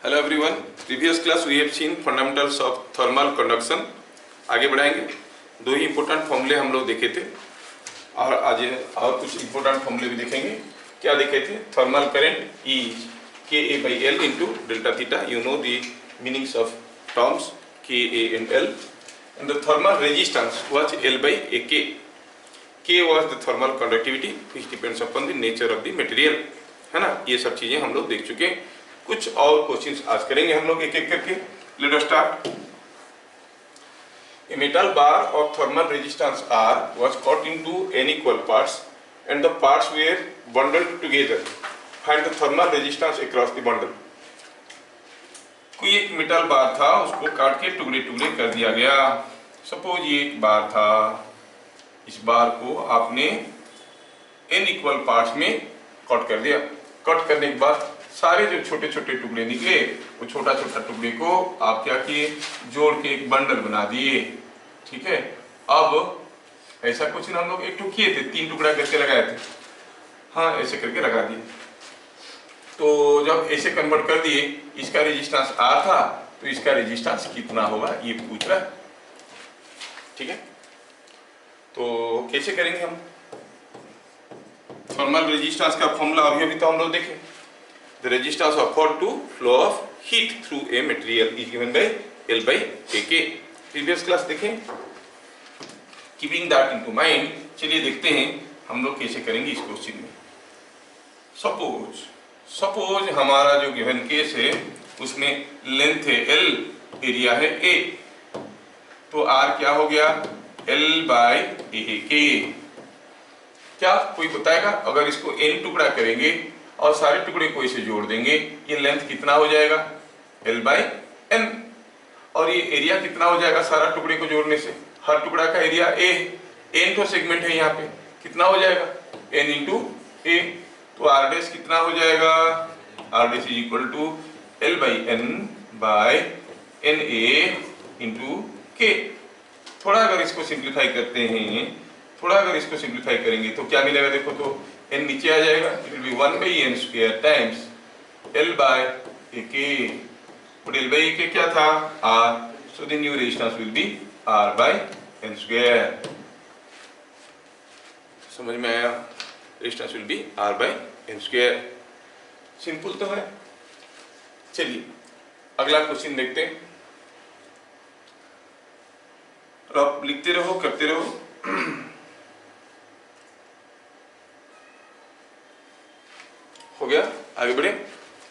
Hello everyone, previous class we have seen fundamentals of thermal conduction. आगे बढ़ाएंगे। दो ही important फॉर्मूले हम लोग देखे थे और आज और कुछ इंपॉर्टेंट फॉर्मूले भी देखेंगे। क्या देखे थे? Thermal current is KA/L into delta theta. You know the meanings of terms KA and L, and the thermal resistance was L/AK. K was the thermal conductivity which depends upon the nature of the material, है ना। ये सब चीजें हम लोग देख चुके हैं। कुछ और क्वेश्चंस आज करेंगे हम लोग एक एक करके। Let us start. A metal bar of thermal resistance R was cut into n equal parts and the parts were bundled together. Find the thermal resistance across the bundle. कोई एक मेटल बार था, उसको काट के टुकड़े टुकड़े कर दिया गया। सपोज ये एक बार था, इस बार को आपने n इक्वल पार्ट्स में कट कर दिया। कट करने के बाद सारे जो छोटे छोटे टुकड़े निकले, वो छोटा छोटा टुकड़े को आप क्या किए, जोड़ के एक बंडल बना दिए। ठीक है। अब ऐसा कुछ हम लोग एक टुक किए थे, 3 टुकड़ा करके लगाए थे। हाँ, ऐसे करके लगा दिए। तो जब ऐसे कन्वर्ट कर दिए, इसका रेजिस्टेंस R था, तो इसका रेजिस्टेंस कितना होगा ये पूछ रहा है। ठीक है। तो कैसे करेंगे हम? थर्मल रेजिस्टेंस का फॉर्मूला अभी तो हम लोग देखें। The resistance offered to flow of heat through a material is given by L/AK. Previous class देखें। Keeping that into mind, चलिए देखते हैं हम लोग कैसे करेंगे इस क्वेश्चन में। सपोज हमारा जो गिवन केस है उसमें लेंथ है L, एरिया है A, तो R क्या हो गया? L/AK। क्या कोई बताएगा? अगर इसको n टुकड़ा करेंगे और सारे टुकड़े को इसे जोड़ देंगे, ये लेंथ कितना हो जाएगा? L/N। और ये एरिया कितना हो जाएगा सारा टुकड़े को जोड़ने से? हर टुकड़ा का एरिया A, n तो सेगमेंट है यहाँ पे, कितना हो जाएगा? n into A। तो R डैश कितना हो जाएगा? R dash is equal to L/N/NA into K। थोड़ा अगर इसको सिंप्लीफाई करते हैं, करेंगे तो क्या मिलेगा? देखो तो n नीचे आ जाएगा, it will B 1/n² times L/AK। But L/AK क्या था? R। So the new resistance will be R/n²। समझ में आया? Resistance will be R/n²। Simple तो है। चलिए अगला क्वेश्चन देखते हैं। और आप लिखते रहो, करते रहो। हो गया? आगे बढ़े।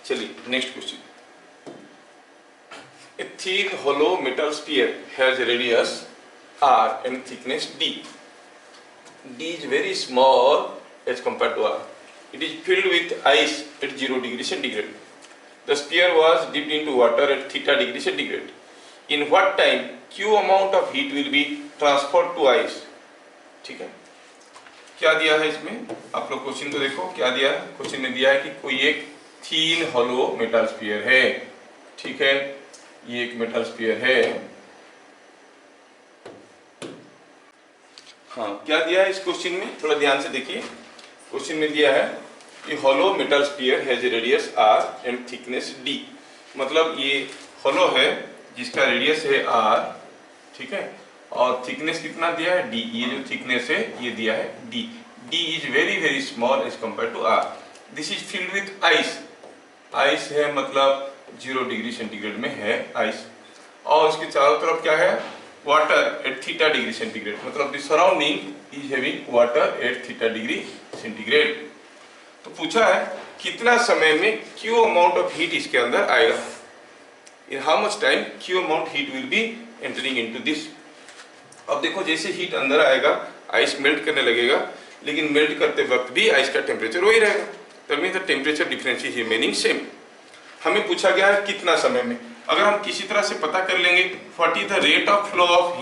चलिए next question. A thin hollow metal sphere has radius R and thickness D. D is very small as compared to R. It is filled with ice at 0 degree centigrade. The sphere was dipped into water at θ degree centigrade. In what time Q amount of heat will be transferred to ice? ठीक है। क्या दिया है इसमें? आप लोग question को देखो, क्या दिया है? क्वेश्चन में दिया है कि कोई एक थीन होलो मेटल स्फीयर है। ठीक है, ये एक मेटल स्फीयर है। हाँ, क्या दिया है इस क्वेश्चन में? थोड़ा ध्यान से देखिए। क्वेश्चन में दिया है कि hollow metal sphere has radius R and thickness D। मतलब ये होलो है जिसका रेडियस है R, ठीक है, और थिकनेस कितना दिया है? D। ये जो थिकनेस है ये दिया है D। D is very very small as compare to R। This is filled with ice. Ice है मतलब 0 डिग्री सेंटीग्रेड में है आइस, और उसके चारों तरफ क्या है? Water at θ degree centigrade. मतलब the surrounding is having water at θ degree centigrade. तो पूछा है कितना समय में Q अमाउंट ऑफ हीट इसके अंदर आएगा। In how much time Q amount heat will be entering into this. अब देखो, जैसे हीट अंदर आएगा आइस मेल्ट करने लगेगा, लेकिन मेल्ट करते वक्त भी आइस का टेम्परेचर वही रहेगा। That means the temperature difference is remaining same. हमें पूछा गया है कितना समय में। अगर हम किसी तरह से पता कर लेंगे what is the rate of flow of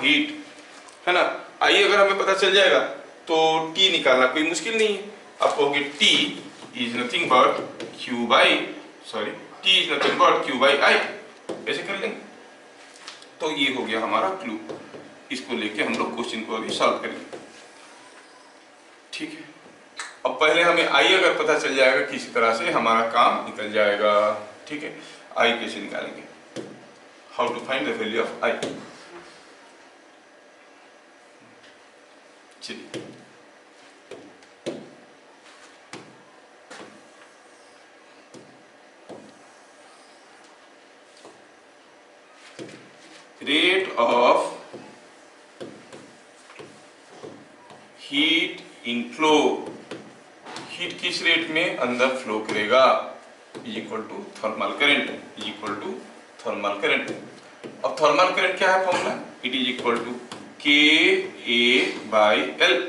heat, है ना। आइए, अगर हमें पता चल जाएगा तो T निकालना कोई मुश्किल नहीं है। आप कहोगे T is nothing but Q by I। ऐसे कर लेंगे तो ये हो गया हमारा क्लू। इसको लेके हम लोग क्वेश्चन को अभी सॉल्व करेंगे। ठीक है। अब पहले हमें आई अगर पता चल जाएगा किसी तरह से हमारा काम निकल जाएगा। ठीक है, आई कैसे निकालेंगे, how to find the value of I. चलिए rate of heat inflow, heat किस रेट में अंदर फ्लो करेगा, is equal to thermal current, is equal to thermal current. अब थर्मल करंट क्या है formula, it is equal to K A by L,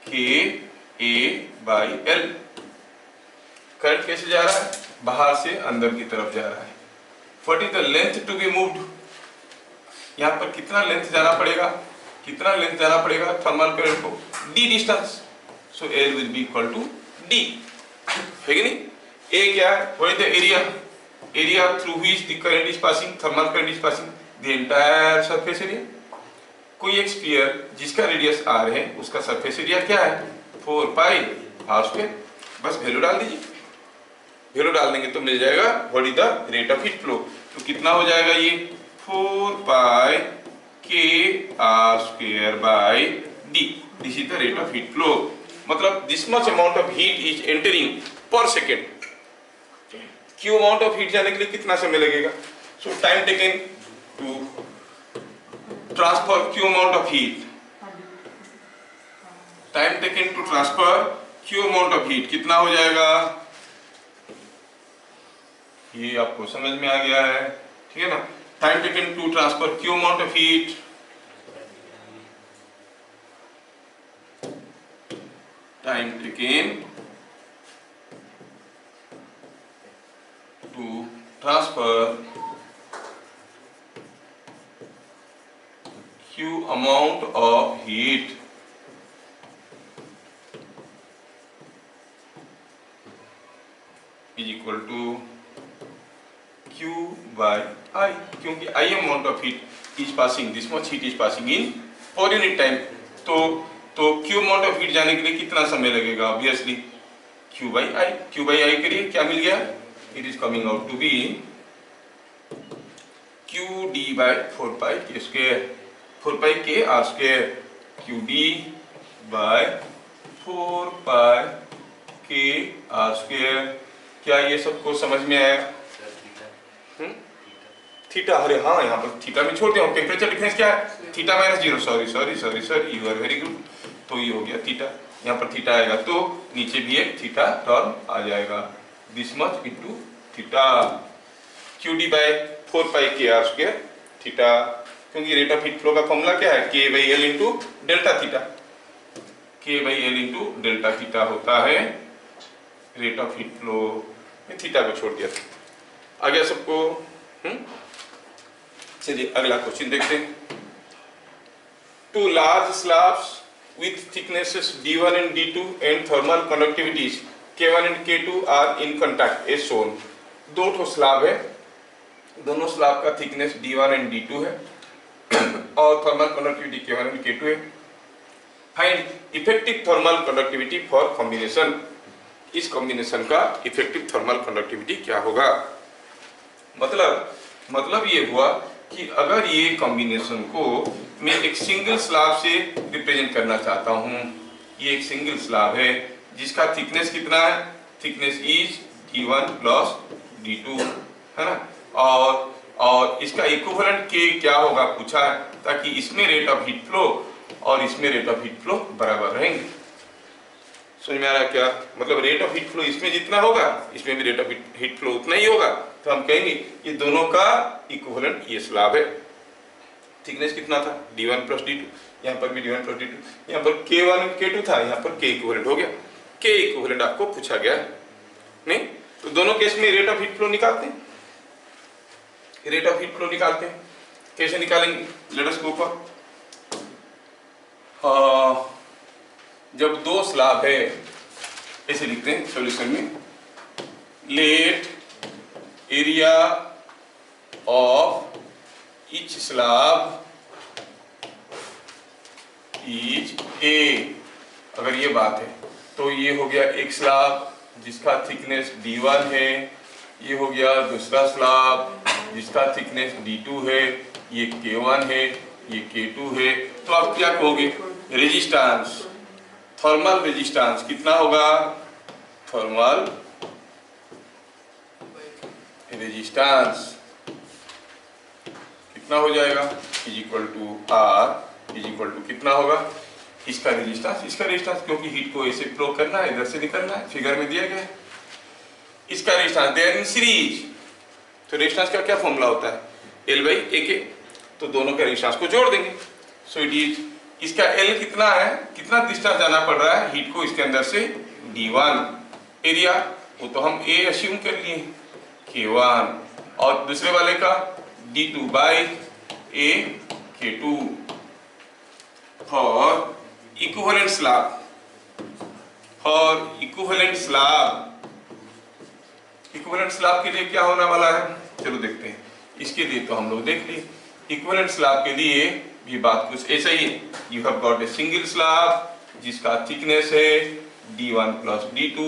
के ए बाई एल। करंट कैसे जा रहा है, बाहर से अंदर की तरफ जा रहा है। What is the length to be moved, यहाँ पर कितना लेंथ जाना पड़ेगा, कितना लेंथ जाना पड़ेगा थर्मल करंट को, D distance, so L will be equal to D, है कि नहीं। ए क्या है, what is the area, area through which the current is passing, thermal current is passing, the entire surface area. कोई एक sphere जिसका radius are है उसका सरफेस एरिया क्या है, 4 पाई आर स्क्वायर। बस वैल्यू डाल दीजिए, वैल्यू डाल देंगे तो मिल जाएगा what is the rate of heat flow. तो कितना हो जाएगा ये 4 pi K R square by D, this is the rate of heat flow. मतलब this much amount of heat is entering per second. Q amount of heat जाने के लिए कितना समय लगेगा, so time taken to transfer Q amount of heat, time taken to transfer Q amount of heat कितना हो जाएगा, ये आपको समझ में आ गया है, ठीक है ना। Time taken to transfer Q amount of heat, time taken to transfer Q amount of heat is equal to Q by I, क्योंकि I amount of heat is passing, this much heat is passing in per unit time। तो Q amount of heat जाने के लिए कितना समय लगेगा, obviously Q by I, Q by I करिए क्या मिल गया, it is coming out to be Q D by 4 pi K square, 4 pi K R square, Q D by 4 pi K R square. क्या ये सबको समझ में आया, थीटा, अरे हाँ यहाँ पर थीटा में छोड़ते हैं, टेम्परेचर डिफरेंस क्या है, theta minus 0, sorry sorry sorry sorry, you are very good. तो ये हो गया थीटा, यहाँ पर थीटा आएगा तो नीचे भी एक थीटा टर्म आ जाएगा, this much into theta, Q D by 4 pi K R square theta. क्योंकि रेट ऑफ हीट फ्लो का फॉर्मूला क्या है, K by L into delta theta, K by L into delta theta होता है rate of heat flow. Theta को छोड़ दिया था, आ गया सबको। चलिए अगला क्वेश्चन देखते हैं। Two large slabs with thicknesses D1 and D2 and thermal conductivities K1 and K2 are in contact as shown. दो ठो स्लैब है, दोनों स्लैब का थिकनेस D1 एंड D2 है और thermal conductivity K1 and K2 है। Find effective thermal conductivity for combination, इस combination का इफेक्टिव थर्मल कंडक्टिविटी क्या होगा। मतलब ये हुआ कि अगर ये कॉम्बिनेशन को मैं एक सिंगल स्लैब से रिप्रेजेंट करना चाहता हूँ, ये एक सिंगल स्लैब है जिसका थिकनेस कितना है, thickness is D1 plus D2 है ना, और इसका इक्विवेलेंट K क्या होगा पूछा है, ताकि इसमें रेट ऑफ हीट फ्लो और इसमें रेट ऑफ हीट फ्लो बराबर रहेंगे। समझ में आ रहा है क्या, मतलब रेट ऑफ हीट फ्लो इसमें जितना होगा इसमें भी रेट ऑफ हीट फ्लो उतना ही होगा, तो हम कहेंगे ये दोनों का इक्विवेलेंट ये स्लैब है। थिकनेस कितना था D1 प्लस D2, यहाँ पर भी D1 प्लस D2, यहाँ पर K1 K2 था, यहाँ पर K इक्विवेलेंट हो गया। K इक्विवेलेंट आपको पूछा गया नहीं, तो दोनों केस में रेट ऑफ हीट फ्लो निकालते हैं, रेट ऑफ हीट फ्लो निकालते हैं। कैसे निकालेंगे, लेट अस गो फॉर, जब दो स्लैब है ऐसे लिखते हैं सॉल्यूशन में, let area of each slab is A, अगर ये बात है तो ये हो गया एक स्लैब जिसका थिकनेस D1 है, ये हो गया दूसरा स्लैब जिसका थिकनेस D2 है, ये K1 है, ये K2 है। तो आप क्या कहोगे? रेजिस्टेंस, थर्मल रेजिस्टेंस कितना होगा? थर्मल रेजिस्टेंस कितना हो जाएगा? Is equal to R is equal to कितना होगा? इसका रेजिस्टेंस क्योंकि हीट को ऐसे फ्लो करना है, इधर से निकलना है, फिगर में दिया गया है। इसका resistance they are in series, तो रेजिस्टेंस का क्या फॉर्मूला होता है? L बाई AK, तो दोनों के रेजिस्टेंस को जोड़ देंगे। सो इट इज, इसका L कितना है, कितना डिस्टेंस जाना पड़ रहा है हीट को इसके अंदर से? D1। एरिया वो तो हम A अस्यूम कर लिए, K1, और दूसरे वाले का D2 बाई A K2। और इक्विवेलेंट स्लैब, इक्विवेलेंट स्लैब के लिए क्या होने वाला है? चलो देखते हैं। इसके लिए तो हम लोग देख लिए, इक्विवेलेंट स्लैब के लिए भी बात कुछ ऐसा ही है। You have got a single slab जिसका थिकनेस है D1 प्लस D2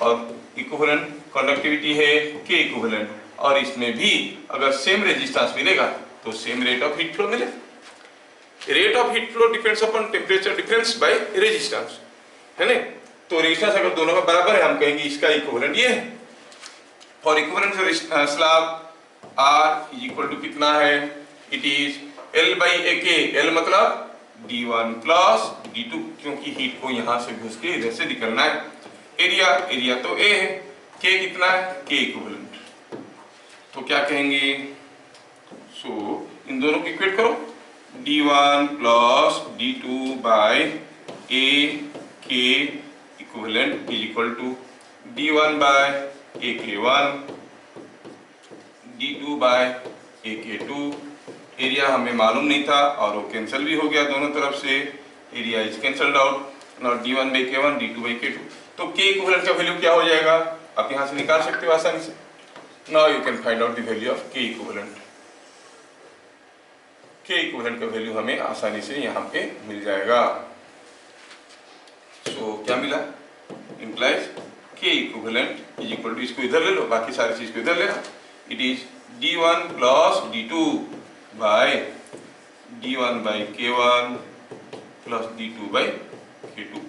और इक्विवेलेंट कंडक्टिविटी है K इक्विवेलेंट, और इसमें भी अगर सेम रेजिस्टेंस मिलेगा तो same rate of heat flow मिलेगा। Rate of heat flow depends upon temperature difference by resistance, है ना? तो रेजिस्टेंस अगर दोनों का बराबर है हम कहेंगे इसका इक्विवेलेंट ये है। और equivalent slab R is equal to कितना है? It is L by AK, L मतलब D1 प्लस D2, क्योंकि हीट को यहां से घुस के इधर से निकलना है। एरिया तो A है, K कितना है? K equivalent. तो क्या कहेंगे? सो इन दोनों को इक्वेट करो, D1 plus D2 by A K equivalent is equal to D1 by AK1, D2 by AK2। Area हमें मालूम नहीं था और वो कैंसिल भी हो गया दोनों तरफ से, area is cancelled out. Now D1 by K1, D2 by K2। तो K इक्विवेलेंट का वैल्यू क्या हो जाएगा? आप यहां से निकाल सकते हो आसानी से। Now you can find out the value of K equivalent. K equivalent का वैल्यू हमें आसानी से यहाँ पे मिल जाएगा। सो क्या मिला? Implies K equivalent is equal to, इसको इधर ले लो, बाकी सारी चीज को इधर लेना। It is D1 plus D2 by D1 by K1 plus D2 by K2।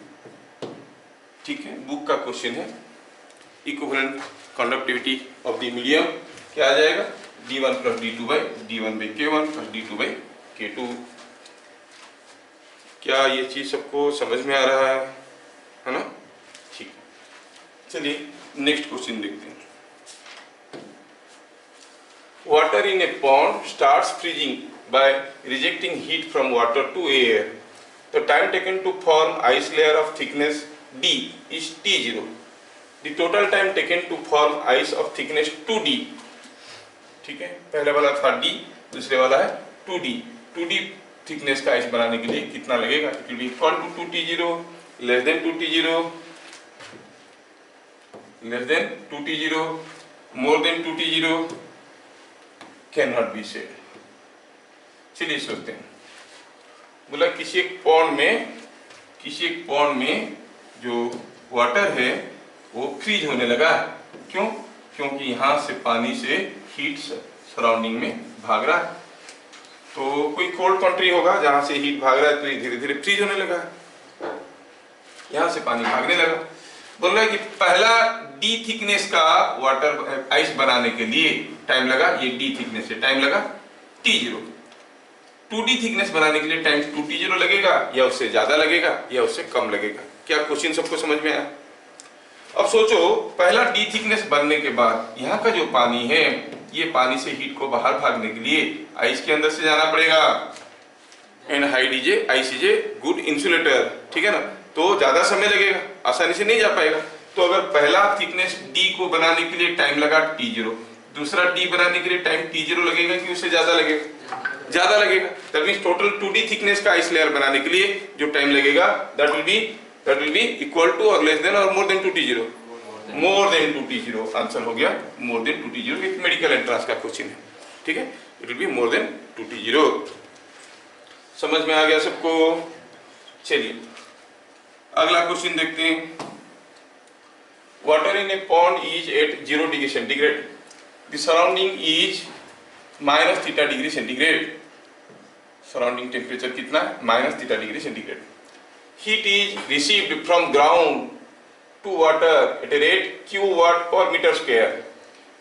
ठीक है, बुक का क्वेश्चन है। Equivalent conductivity of the medium क्या आ जाएगा? D1 plus D2 by D1 by K1 plus D2 by K2। क्या ये चीज सबको समझ में आ रहा है ना? ठीक, चलिए नेक्स्ट क्वेश्चन देखते हैं। Water in a pond starts freezing by rejecting heat from water to air. The time taken to form ice layer of thickness D is T0. The total time taken to form ice of thickness 2D. ठीक है, पहले वाला था D, दूसरे वाला है 2D। 2D thickness का ice बनाने के लिए कितना लगेगा? It will be equal to 2T0, less than 2T0, less than 2T0, more than 2T0, can not be said. चलिए सोचते हैं। बोला किसी एक पॉन्ड में जो वाटर है वो फ्रीज होने लगा। क्यों? क्योंकि यहाँ से पानी से हीट सराउंडिंग में भाग रहा है। तो कोई कोल्ड कंट्री होगा जहाँ से हीट भाग रहा है, तो ये धीरे धीरे फ्रीज होने लगा, यहाँ से पानी भागने लगा। बोल रहा है कि पहला D थिकनेस का वाटर आइस बनाने के लिए टाइम लगा, ये D थिकनेस है, टाइम लगा T0। 2D थिकनेस बनाने के लिए टाइम 2T0 लगेगा, या उससे ज्यादा लगेगा या उससे कम लगेगा। क्या क्वेश्चन सबको समझ में आया? अब सोचो, पहला D थिकनेस बनने के बाद यहाँ का जो पानी है, ये पानी से हीट को बाहर भागने के लिए आइस के अंदर से जाना पड़ेगा। And height is a, ice is a good insulator, ठीक है ना? तो ज्यादा समय लगेगा, आसानी से नहीं जा पाएगा। तो अगर पहला थिकनेस D को बनाने के लिए टाइम लगा T0, दूसरा D बनाने के लिए टाइम T0 लगेगा कि उससे ज्यादा लगेगा? ज्यादा लगेगा। That means total 2D thickness का आइस लेयर बनाने के लिए जो टाइम लगेगा that will be equal to और लेस देन और more than 2T0, more than 2T0। Answer हो गया मोर देन 2T0। एक मेडिकल एंट्रेंस का क्वेश्चन है, ठीक है? It will be more than 2T0। समझ में आ गया सबको? चलिए अगला क्वेश्चन देखते हैं। water in a pond is at 0 degree centigrade. The surrounding is minus theta degree centigrade. Surrounding temperature कितना है? minus theta degree centigrade. Heat is received from ground to water at a rate q watt per meter square.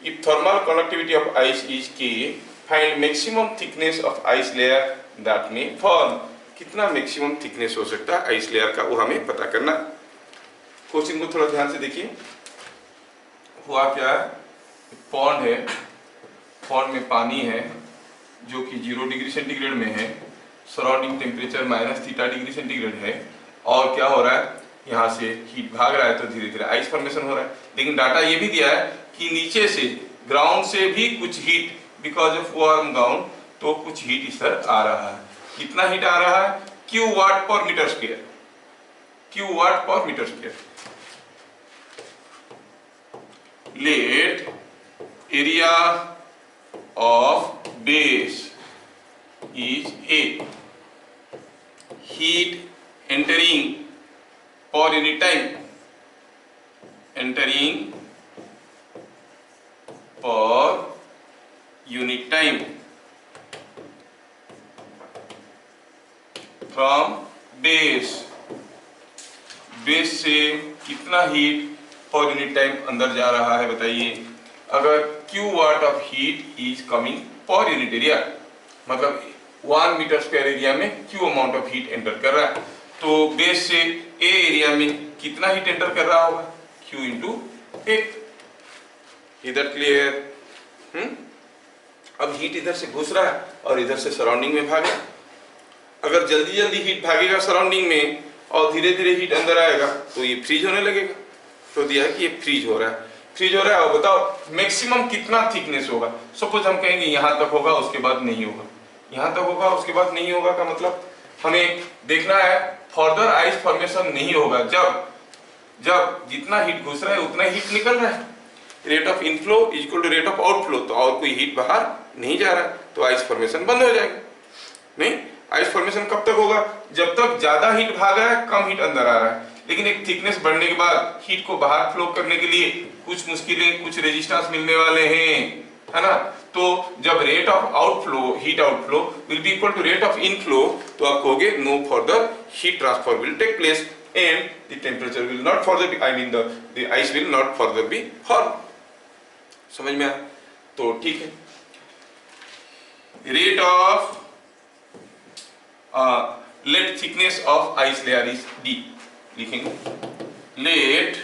If thermal conductivity of ice is K, find maximum thickness of ice layer that may form. कितना maximum thickness हो सकता है ice layer का, वो हमें पता करना। Question को थोड़ा ध्यान से देखिए। हुआ क्या है, पॉन्ड है, पॉन्ड में पानी है जो कि 0 डिग्री सेंटीग्रेड में है, surrounding temperature minus theta degree centigrade है, और क्या हो रहा है, यहाँ से हीट भाग रहा है तो धीरे धीरे आइस फॉर्मेशन हो रहा है। लेकिन डाटा ये भी दिया है कि नीचे से ग्राउंड से भी कुछ heat because of warm ground, तो कुछ हीट इस तरह आ रहा है। कितना हीट आ रहा है? Q watt per meter square, Q watt per meter square. Let area of base is A, heat entering per unit time, entering per unit time from base, base से कितना हीट पर यूनिट टाइम अंदर जा रहा है बताइए। अगर Q watt of heat is coming per unit area, मतलब 1 मीटर स्क्वायर एरिया में Q amount of heat enter कर रहा है, तो बेस से A एरिया में कितना हीट एंटर कर रहा होगा? Q into A। इधर क्लियर? अब हीट इधर से घुस रहा है और इधर से सराउंडिंग में भागे। अगर जल्दी जल्दी हीट भागेगा सराउंडिंग में और धीरे धीरे हीट अंदर आएगा तो ये फ्रीज होने लगेगा। तो दिया है कि ये फ्रीज हो रहा है, फ्रीज हो रहा है। और बताओ मैक्सिमम कितना थिकनेस होगा। सपोज हम कहेंगे यहाँ तक होगा, उसके बाद नहीं होगा, यहाँ तक होगा उसके बाद नहीं होगा, का मतलब हमें देखना है फर्दर आइस फॉर्मेशन नहीं होगा जब जब जितना हीट घुस रहा है उतना हीट निकल रहा है। Rate of inflow is equal to rate of outflow, तो और कोई हीट बाहर नहीं जा रहा है तो आइस फॉर्मेशन बंद हो जाएगा। नहीं, आइस फॉर्मेशन कब तक होगा? जब तक ज्यादा हीट भाग रहा है, कम हीट अंदर आ रहा है। लेकिन एक थिकनेस बढ़ने के बाद हीट को बाहर फ्लो करने के लिए कुछ मुश्किलें, कुछ रेजिस्टेंस मिलने वाले हैं, है ना। तो जब rate of outflow, heat outflow will be equal to rate of inflow, तो आप कहोगे no further heat transfer will take place and the temperature will not further, I mean the ice will not further be form. समझ में आया? तो ठीक है। Rate of let thickness of ice layer is D, लिखेंगे। let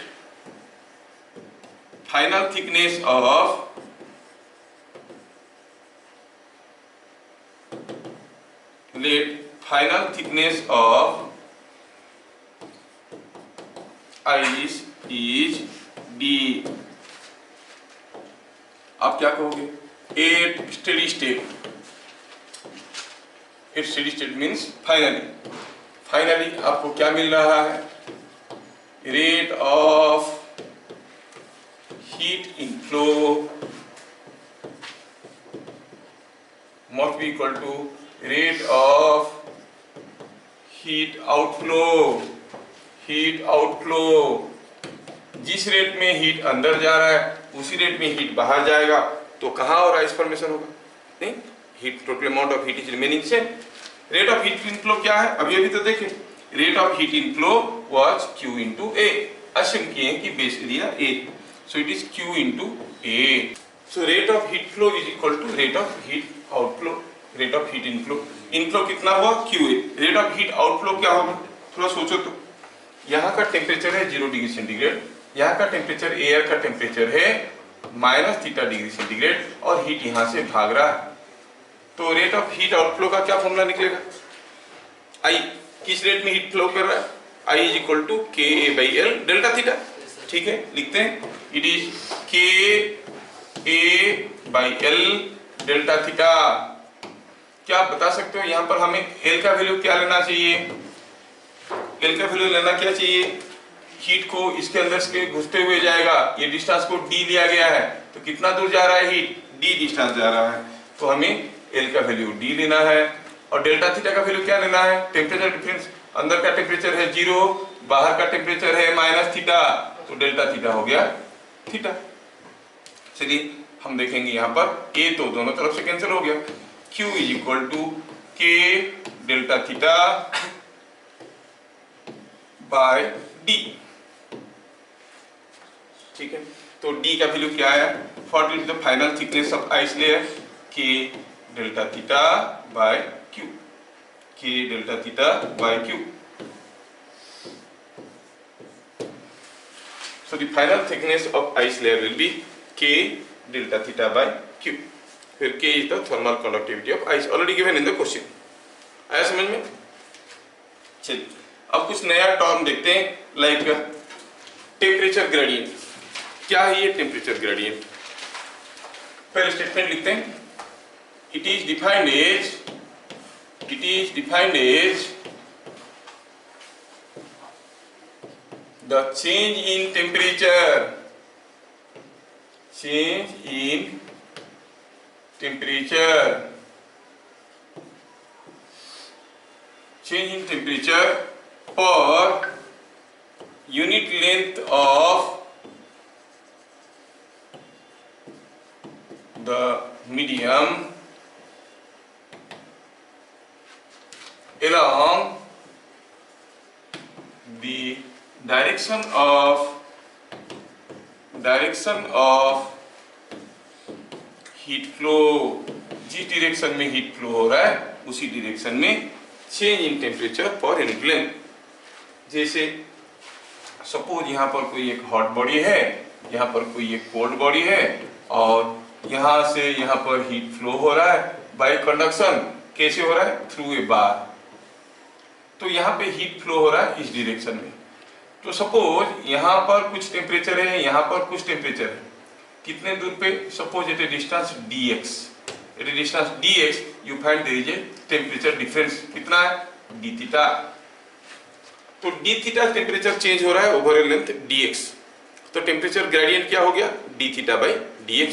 final thickness of ice is D। आप क्या कहोगे? at steady state, it steady state means finally आपको क्या मिल रहा है? Rate of heat inflow must be equal to rate of heat outflow. Heat outflow, जिस रेट में हीट अंदर जा रहा है उसी रेट में हीट बाहर जाएगा, तो कहाँ और आइस फॉर्मेशन होगा? नहीं, heat total amount of heat is remaining same. Rate of heat inflow क्या है? अब ये भी तो देखें, rate of heat inflow was Q into A. Assume किए कि base area A, so it is Q into A। So rate of heat flow is equal to rate of heat outflow, rate of heat inflow. Inflow कितना हुआ? QA। Rate of heat outflow क्या होगा? थोड़ा सोचो तो। यहाँ का temperature है 0 डिग्री सेंटीग्रेड, यहाँ का टेम्परेचर, एयर का टेम्परेचर है माइनस थीटा डिग्री सेंटीग्रेड, और हीट यहाँ से भाग रहा है। तो रेट ऑफ हीट आउटफ्लो का क्या फॉर्मूला निकलेगा? आई किस रेट में हीट फ्लो कर रहा है? I is equal to K A by L delta theta. ठीक है, लिखते हैं। इट इज के A by L delta theta. क्या आप बता सकते हो यहाँ पर हमें एल का वैल्यू क्या लेना चाहिए? एल का वैल्यू लेना क्या चाहिए? हीट को इसके अंदर से घुसते हुए जाएगा, ये डिस्टेंस को डी लिया गया है, तो कितना दूर जा रहा है हीट? डी डिस्टेंस जा रहा है, तो हमें एल का वैल्यू डी लेना है। और डेल्टा थीटा का वैल्यू क्या लेना है? टेम्परेचर डिफरेंस, अंदर का टेम्परेचर है 0, बाहर का टेम्परेचर है माइनस थीटा, तो डेल्टा थीटा हो गया थीटा। चलिए हम देखेंगे यहाँ पर ए तो दोनों तरफ से कैंसिल हो गया, Q इज इक्वल टू के डेल्टा थीटा बाय डी। ठीक है, तो डी का वैल्यू क्या आया, what is the final thickness of ice layer, के डेल्टा थीटा बाय क्यू, के delta theta by Q. So the final thickness of ice layer will be K delta theta by Q. फिर K is the thermal conductivity of ice, already given in the question. आया समझ में? चलिए अब कुछ नया term देखते हैं, लाइक टेम्परेचर ग्रेडियंट। क्या है ये टेम्परेचर ग्रेडियंट? पहले स्टेटमेंट लिखते हैं, it is defined as the change in temperature per unit length of the medium along the direction of heat flow. जिस डायरेक्शन में हीट फ्लो हो रहा है उसी डायरेक्शन में change in temperature per unit length. जैसे सपोज यहाँ पर कोई एक हॉट बॉडी है, यहाँ पर कोई एक कोल्ड बॉडी है, और यहाँ से यहाँ पर हीट फ्लो हो रहा है बाय कंडक्शन। कैसे हो रहा है? थ्रू ए बार। तो यहाँ पे हीट फ्लो हो रहा है इस डायरेक्शन में। तो सपोज यहाँ पर कुछ टेम्परेचर है, यहाँ पर कुछ टेम्परेचर है, कितने दूर पे? Suppose at a distance dx, at a distance dx you find there is a temperature difference. कितना है? d theta. तो d थीटा टेम्परेचर चेंज हो रहा है ओवर ए लेंथ dx, तो टेम्परेचर ग्रेडियंट क्या हो गया? d theta by dx।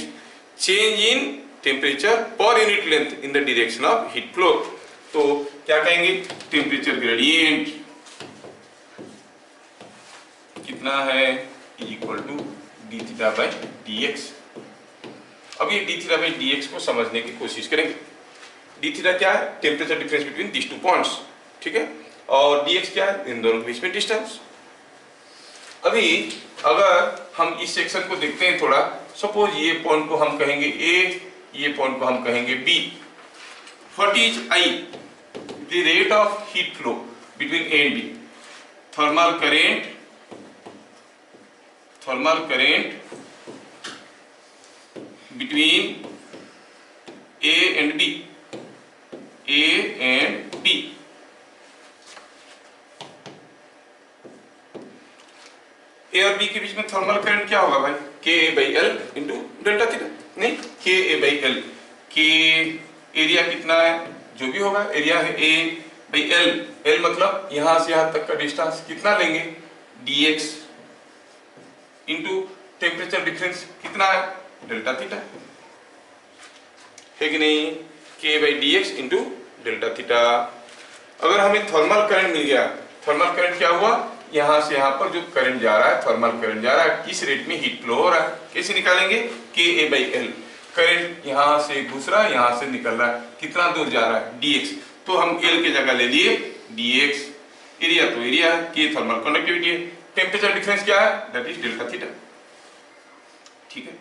Change in temperature per unit length in the direction of heat flow. तो क्या कहेंगे? टेम्परेचर ग्रेडियंट कितना है? Is equal to D theta by D x. अब ये D theta by D x को समझने की कोशिश करेंगे। डी थीटा क्या है? Temperature difference between this two points, ठीक है, और डी एक्स क्या है? इन दोनों के बीच में डिस्टेंस। अभी अगर हम इस सेक्शन को देखते हैं थोड़ा, सपोज ये पॉइंट को हम कहेंगे ए, ये पॉइंट को हम कहेंगे B. What is I? The rate of heat flow between A and B. Thermal current between A and B, A और बी के बीच में थर्मल करंट क्या होगा भाई? K A by L into delta theta. नहीं, K A by L. K area कितना है? जो भी होगा, एरिया है ए बाई एल। एल मतलब यहां से यहां तक का डिस्टेंस कितना लेंगे? dx इंटू टेम्परेचर डिफरेंस कितना है? डेल्टा थीटा है कि नहीं? के by D x into delta theta. अगर हमें थर्मल करंट मिल गया, थर्मल करंट क्या हुआ? यहाँ से यहाँ पर जो करंट जा रहा है, थर्मल करंट जा रहा है, किस रेट में हीट फ्लो हो रहा है, कैसे निकालेंगे? के ए बाई एल। करंट यहाँ से घुस रहा है, यहाँ से निकल रहा है, कितना दूर जा रहा है? D x. तो हम एल की जगह ले लिए डी एक्स। एरिया तो एरिया है, के थर्मल कंडक्टिविटी है, टेम्परेचर डिफरेंस क्या है? That is delta theta. ठीक है,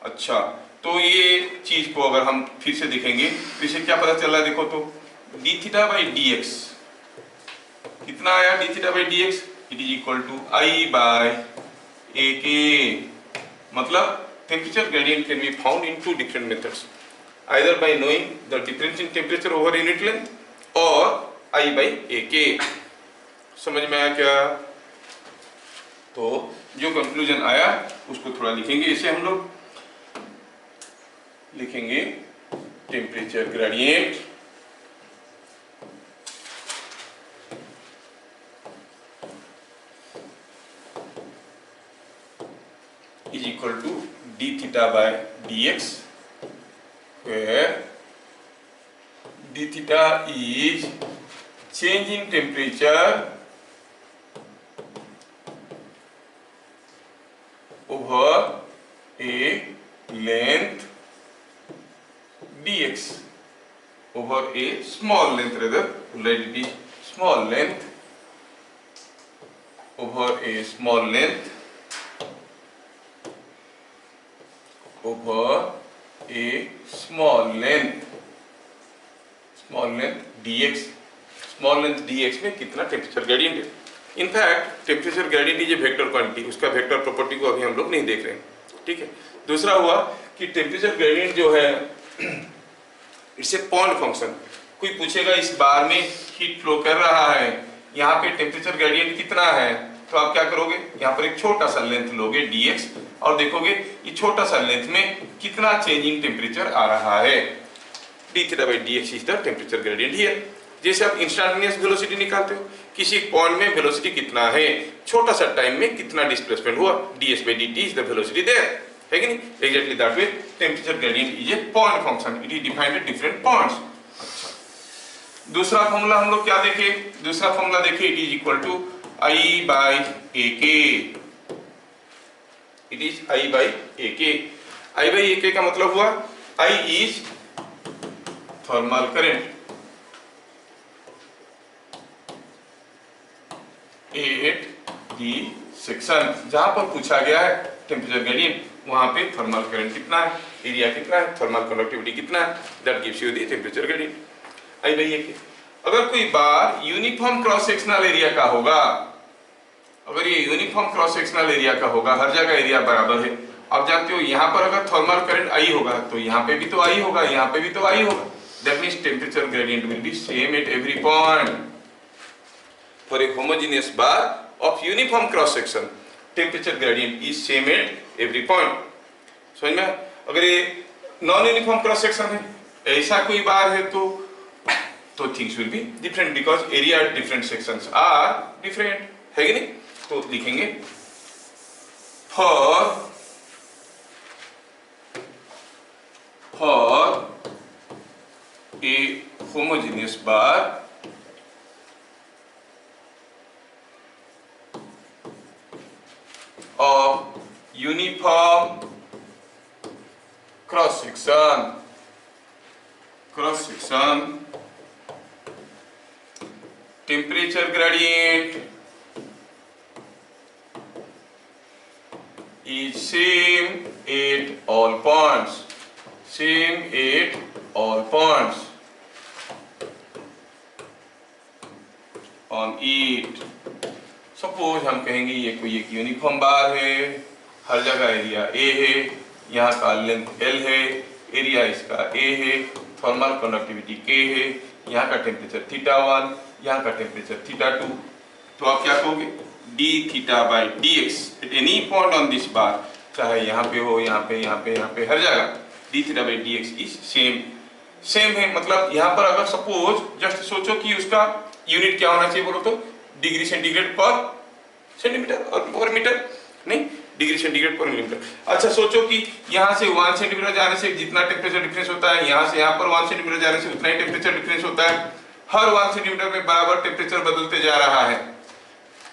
अच्छा, तो ये चीज को अगर हम फिर से देखेंगे तो इसे क्या पता चल रहा है? देखो तो D theta by D X कितना आया? D theta by D X it is equal to I by A K. मतलब temperature gradient can be found in two different methods, either by knowing the difference in temperature over unit length और I by A के। समझ में आया क्या? तो जो conclusion आया उसको थोड़ा लिखेंगे। इसे हम लोग लिखेंगे temperature gradient is equal to d theta by dx, where d theta is change in temperature length dx over a small length, rather let it be small length over a small length over a small length dx। Small length dx में कितना temperature gradient है। In fact temperature gradient is A vector quantity, उसका vector property को अभी हम लोग नहीं देख रहे हैं, ठीक है। दूसरा हुआ कि टेम्परेचर ग्रेडियंट जो है इट्स ए पॉइंट फंक्शन। कोई पूछेगा इस बार में हीट फ्लो कर रहा है, यहाँ पे टेम्परेचर ग्रेडियंट कितना है, तो आप क्या करोगे, यहाँ पर एक छोटा सा लेंथ लोगे dx और देखोगे ये छोटा सा लेंथ में कितना चेंज इन टेम्परेचर आ रहा है। d theta by dx is the temperature gradient here. जैसे आप इंस्टेंटेनियस वेलोसिटी निकालते हो, किसी पॉइंट में वेलोसिटी कितना है, छोटा सा टाइम में कितना डिस्प्लेसमेंट हुआ, ds by dt is the velocity there, है कि नहीं। Exactly that way temperature gradient is a point function, it is defined at different points. अच्छा, दूसरा फॉर्मूला हम लोग क्या देखे, दूसरा फॉर्मूला देखे, it is equal to I by AK, it is I by AK। I by AK का मतलब हुआ I is thermal current at the section, जहां पर पूछा गया है टेम्परेचर ग्रेडियंट, वहां पे थर्मल करंट कितना है, एरिया कितना है, थर्मल कंडक्टिविटी कितना है, that gives you the temperature gradient I by AK। अगर कोई बार यूनिफॉर्म क्रॉस सेक्शनल एरिया का होगा, अगर ये यूनिफॉर्म क्रॉस सेक्शनल एरिया का होगा, हर जगह एरिया बराबर है, आप जानते हो यहाँ पर अगर थर्मल करंट I होगा तो यहाँ पे भी तो I होगा, यहाँ पे भी तो I होगा, that means temperature gradient will be same at every point. For a homogeneous bar of uniform cross section temperature gradient is same at every point. समझ में? अगर ये नॉन यूनिफॉर्म क्रॉस सेक्शन है, ऐसा कोई बार है तो things will be different because area at different sections are different, है कि नहीं। तो लिखेंगे for a homogeneous bar of uniform cross section temperature gradient is same at all points, same at all points on it। Suppose हम कहेंगे ये कोई एक यूनिफॉर्म बार है, हर जगह एरिया A है, यहाँ का लेंथ L है, एरिया इसका A है, थर्मल कंडक्टिविटी K है, यहाँ का टेम्परेचर θ1, यहाँ का टेम्परेचर θ2, तो आप क्या कहोगे d theta by dx at any point on this bar, चाहे यहाँ पे हो, यहाँ पे हर जगह d theta by dx is same है। मतलब यहाँ पर अगर सपोज जस्ट सोचो कि उसका यूनिट क्या होना चाहिए, बोलो तो डिग्री सेंटीग्रेड पर सेंटीमीटर और पर मीटर, नहीं डिग्री सेंटीग्रेड पर मिलीमीटर। अच्छा सोचो कि यहाँ से 1 सेंटीमीटर जाने से जितना टेम्परेचर डिफरेंस होता है, यहाँ से यहाँ पर 1 सेंटीमीटर जाने से उतना ही टेम्परेचर डिफरेंस होता है। हर 1 सेंटीमीटर में बराबर टेम्परेचर बदलते जा रहा है,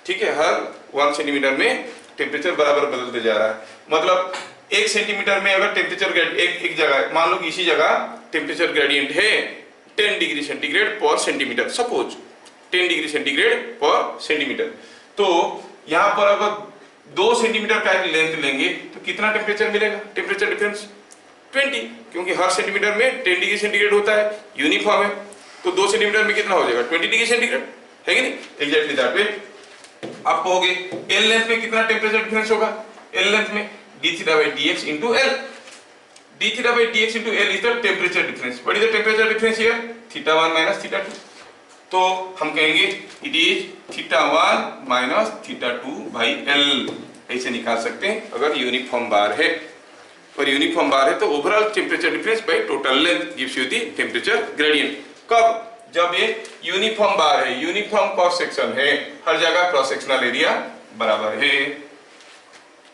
ठीक है, हर 1 सेंटीमीटर में टेम्परेचर बराबर बदलते जा रहा है। मतलब 1 सेंटीमीटर में अगर टेम्परेचर एक जगह, मान लो कि इसी जगह टेम्परेचर ग्रेडियंट है 10 degree centigrade per centimetre, suppose 10 degree centigrade per centimetre, तो यहाँ पर अगर 2 सेंटीमीटर का लेंथ लेंगे तो कितना टेम्परेचर मिलेगा, टेम्परेचर डिफरेंस 20, क्योंकि हर सेंटीमीटर में 10 डिग्री सेंटीग्रेड होता है, यूनिफॉर्म है, तो 2 सेंटीमीटर में कितना हो जाएगा 20 डिग्री सेंटीग्रेड, है कि नहीं। एग्जैक्टली दैट वे आप कहोगे L लेंथ में कितना टेम्परेचर डिफरेंस होगा, L लेंथ में d theta by dx into L, d theta by dx into L is the temperature difference. What is the temperature difference here, θ1 minus θ2, तो हम कहेंगे it is θ1 minus θ2 by L, ऐसे निकाल सकते हैं अगर यूनिफॉर्म बार है। और यूनिफॉर्म बार है तो overall temperature difference by total length gives you the temperature gradient. कब, जब ये यूनिफॉर्म बार है, यूनिफॉर्म क्रॉस सेक्शन है, हर जगह क्रॉस सेक्शनल एरिया बराबर है,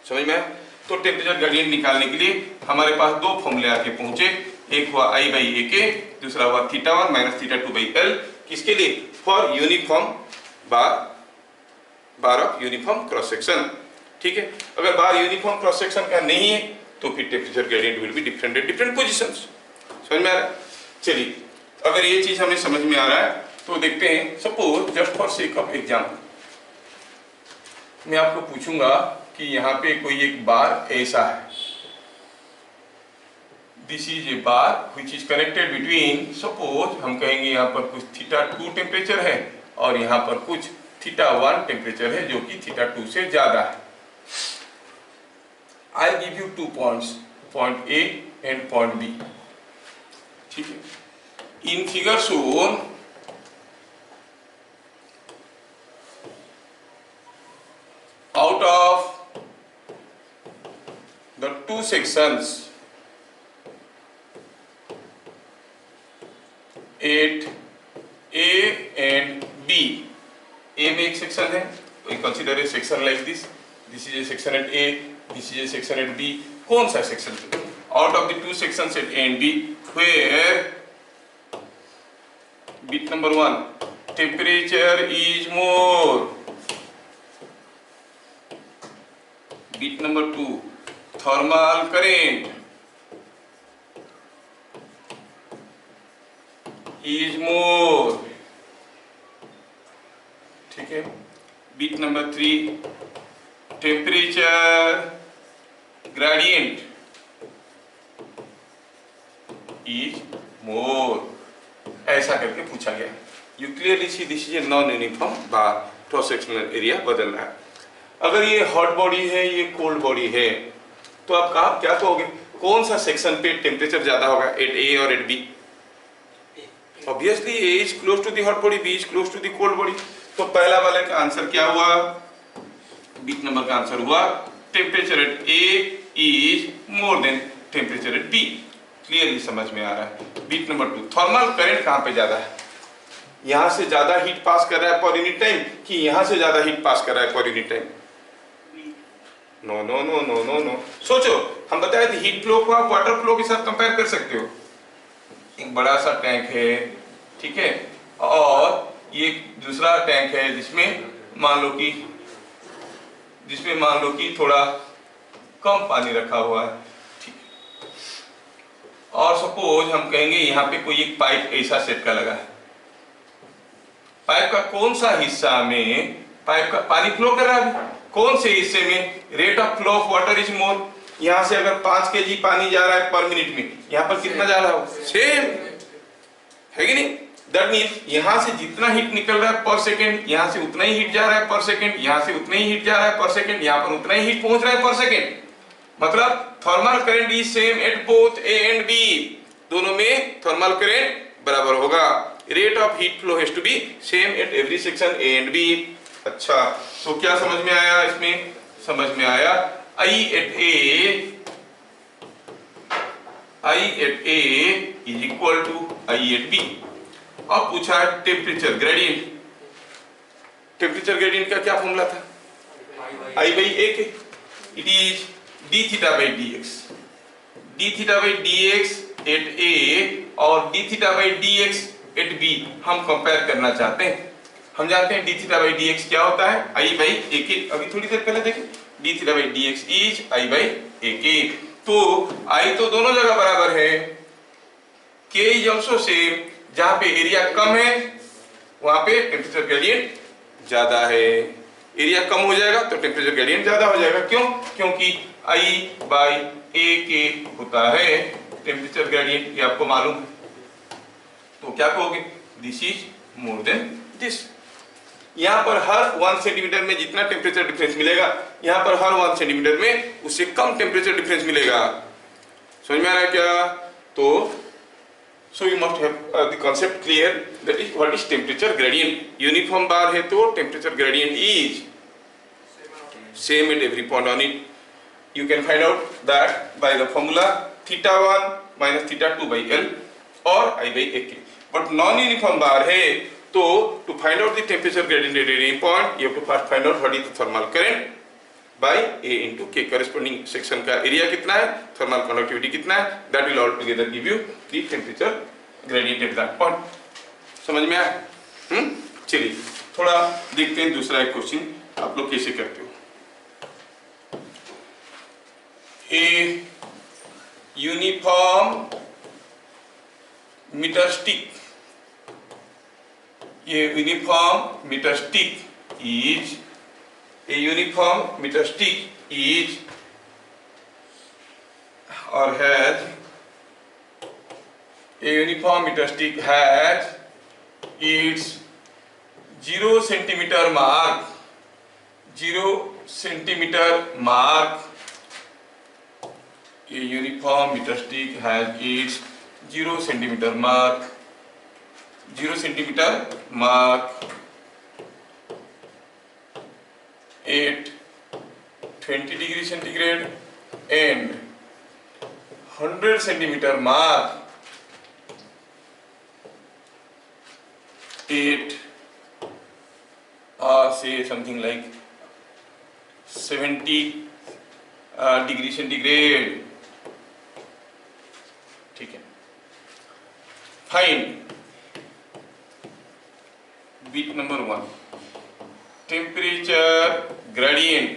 समझ में। तो टेम्परेचर ग्रेडियंट निकालने के लिए हमारे पास 2 फॉर्मूले आके पहुंचे, एक हुआ I by AK, दूसरा हुआ θ1 माइनस θ2 by L, किसके लिए, for uniform bar of uniform cross section, ठीक है। अगर बार यूनिफॉर्म क्रॉस सेक्शन का नहीं है तो फिर temperature gradient will be different at different positions. समझ में आ रहा है? चलिए, अगर ये चीज हमें समझ में आ रहा है तो देखते हैं। Suppose just for sake of example मैं आपको पूछूंगा कि यहाँ पे कोई एक बार ऐसा है, this is a bar which is connected between, suppose हम कहेंगे यहाँ पर कुछ θ2 टेम्परेचर है और यहाँ पर कुछ θ1 टेम्परेचर है जो कि θ2 से ज्यादा है। I give you 2 points, point A and point B, ठीक है। In figure shown out of the two sections at A and B, A में एक सेक्शन है, we consider a section like this is a section at A, this is a section at B। कौन सा section? out of the two sections at A and B where bit number 1 temperature is more, bit number 2 thermal current is more, ठीक है। bit number 3 temperature gradient is more, ऐसा करके पूछा गया। You clearly see this is a non uniform bar, cross sectional area बदल रहा है। अगर ये हॉट बॉडी है, ये कोल्ड बॉडी है, तो आप क्या कहोगे? कौन सा सेक्शन पे टेम्परेचर ज्यादा होगा, एट ए और at B? Obviously A is close to the hot body, B is close to the cold body. तो पहला वाले का आंसर क्या हुआ? बीट नंबर का आंसर हुआ temperature at A is more than temperature at B. Clearly समझ में आ रहा है। बीट नंबर 2 थर्मल करंट कहां पे ज्यादा है? यहां से ज्यादा हीट पास कर रहा है पर यूनिट टाइम कि यहां से ज्यादा हीट पास कर रहा है per unit time? No no no no no no. सोचो, हम बताए थे हीट फ्लो को आप वाटर फ्लो के साथ कंपेयर कर सकते हो। एक बड़ा सा टैंक है, ठीक है, और ये दूसरा टैंक है जिसमें मान लो कि थोड़ा कम पानी रखा हुआ है, ठीक है। और सपोज हम कहेंगे यहाँ पे कोई एक पाइप ऐसा सेट का लगा है। पाइप का कौन सा हिस्सा में पाइप का पानी फ्लो कर रहा है? कौन से हिस्से में rate of flow of water is more? यहां से अगर 5 kg पानी जा रहा है पर मिनट में, यहां पर कितना जा रहा हो? सेम है कि नहीं? दैट मींस यहां से जितना हीट निकल रहा है पर सेकंड, यहां से उतना ही हीट जा रहा है पर सेकंड, यहां से उतना ही हीट जा रहा है पर सेकंड, यहां पर उतना ही हीट पहुंच रहा है पर सेकंड। मतलब thermal current is same at both A and B, दोनों में थर्मल करंट बराबर होगा। Rate of heat flow has to be same at every section A and B. अच्छा, तो क्या समझ में आया? इसमें समझ में आया I at A is equal to I at B। अब पूछा टेम्परेचर ग्रेडियंट। टेम्परेचर ग्रेडियंट का क्या फॉर्मूला था? I by A के। It is d theta by dx। d theta by dx at A और d theta by dx at B हम compare करना चाहते हैं। हम जानते हैं d theta by dx क्या होता है? I by A के। अभी थोड़ी देर पहले देखें, d theta by dx is I by A के। तो I तो दोनों जगह बराबर है, K is also same। जहां पे एरिया कम है वहां पे टेम्परेचर ग्रेडियंट ज्यादा है। एरिया कम हो जाएगा तो टेम्परेचर ग्रेडियंट ज्यादा हो जाएगा। क्यों? क्योंकि I by A के होता है टेम्परेचर ग्रेडियंट, ये आपको मालूम है। तो क्या कहोगे? This is more then this. यहाँ पर हर 1 सेंटीमीटर में जितना टेम्परेचर डिफरेंस मिलेगा, यहाँ पर हर 1 सेंटीमीटर में उससे कम टेम्परेचर डिफरेंस मिलेगा। समझ में आ रहा है क्या? तो so you must have the concept clear, that is what is temperature gradient। Uniform bar है तो temperature gradient is same at every point on it। You can find out that by the formula θ1 minus θ2 by L or I by AK। but non uniform बार है तो to find out the temperature gradient at any point you have to first find out what is the thermal current by A into K। corresponding section का area कितना है, thermal conductivity कितना है, that will all together give you the temperature gradient at that point। समझ में आया? चलिए थोड़ा देखते हैं दूसरा एक क्वेश्चन आप लोग कैसे करते हो। A यूनिफॉर्म मीटर स्टिक, ये uniform metre stick is a uniform metre stick is और has a uniform meter stick has its 0 centimeter mark, 0 centimeter mark. A uniform meter stick has its 0 centimeter mark, 0 centimeter mark at 20 degree centigrade and 100 centimeter mark at say something like 70 degree centigrade. ठीक है, find bit number 1 temperature gradient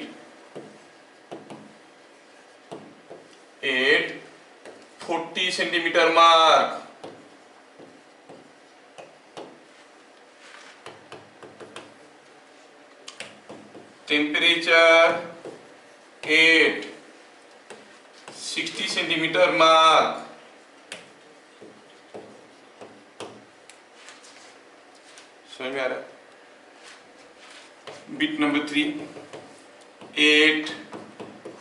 at 40 centimetre mark. Temperature at 60 centimeter mark. समझ में आ रहा है? Bit number 3 at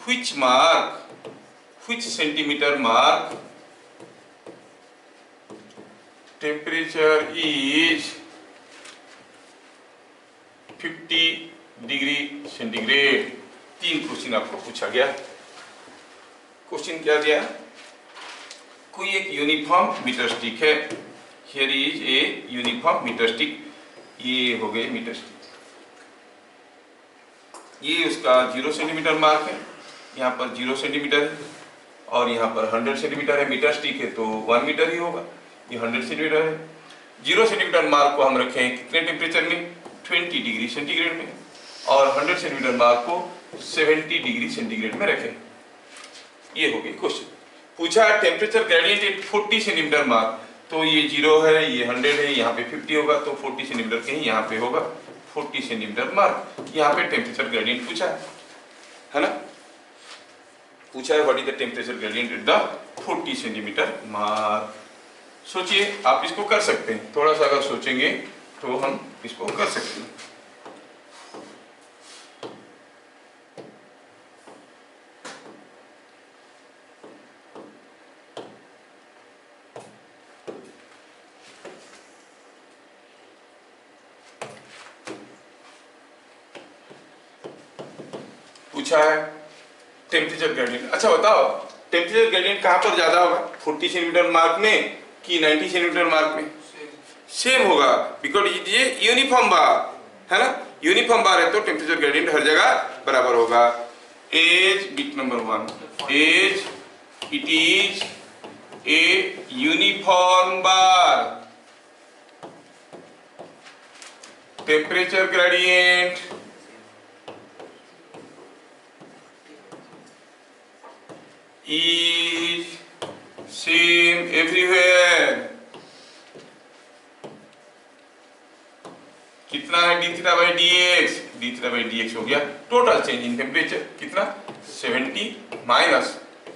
which mark, which centimeter mark temperature is 50 degree centigrade. 3 question आपको पूछा गया. Question क्या दिया? कोई एक यूनिफॉर्म मीटर स्टिक है. Here is a uniform metre stick. ये हो गए मीटर स्टिक. ये उसका 0 सेंटीमीटर मार्क है. यहाँ पर 0 सेंटीमीटर है और यहाँ पर 100 सेंटीमीटर है. मीटर स्टिक है तो 1 मीटर ही होगा. ये 100 सेंटीमीटर है. 0 सेंटीमीटर मार्क को हम रखें कितने टेम्परेचर में? 20 डिग्री सेंटीग्रेड में. और 100 सेंटीमीटर मार्क को 70 डिग्री सेंटीग्रेड में रखें. ये हो गई क्वेश्चन. पूछा temperature gradient at 40 centimetre mark. तो ये 0 है, ये 100 है, यहाँ पे 50 होगा तो 40 सेंटीमीटर कहीं यहाँ पे होगा. 40 सेंटीमीटर मार्क. यहाँ पे टेम्परेचर ग्रेडियंट पूछा है ना? पूछा है what is the temperature gradient at the 40 centimetre mark. सोचिए, आप इसको कर सकते हैं. थोड़ा सा अगर सोचेंगे तो हम इसको कर सकते हैं. पूछा है टेम्परेचर ग्रेडियंट. अच्छा बताओ, टेम्परेचर ग्रेडियंट कहाँ पर ज्यादा होगा? 40 सेंटीमीटर मार्क में कि 90 सेंटीमीटर मार्क में? सेम होगा, बिकॉज ये यूनिफॉर्म बार है ना. यूनिफॉर्म बार है तो टेम्परेचर ग्रेडियंट हर जगह बराबर होगा. As bit number 1 as it is a uniform bar. Temperature gradient is same everywhere. कितना है d theta by dx? d theta by dx हो गया टोटल चेंज इन टेम्परेचर. कितना? 70 minus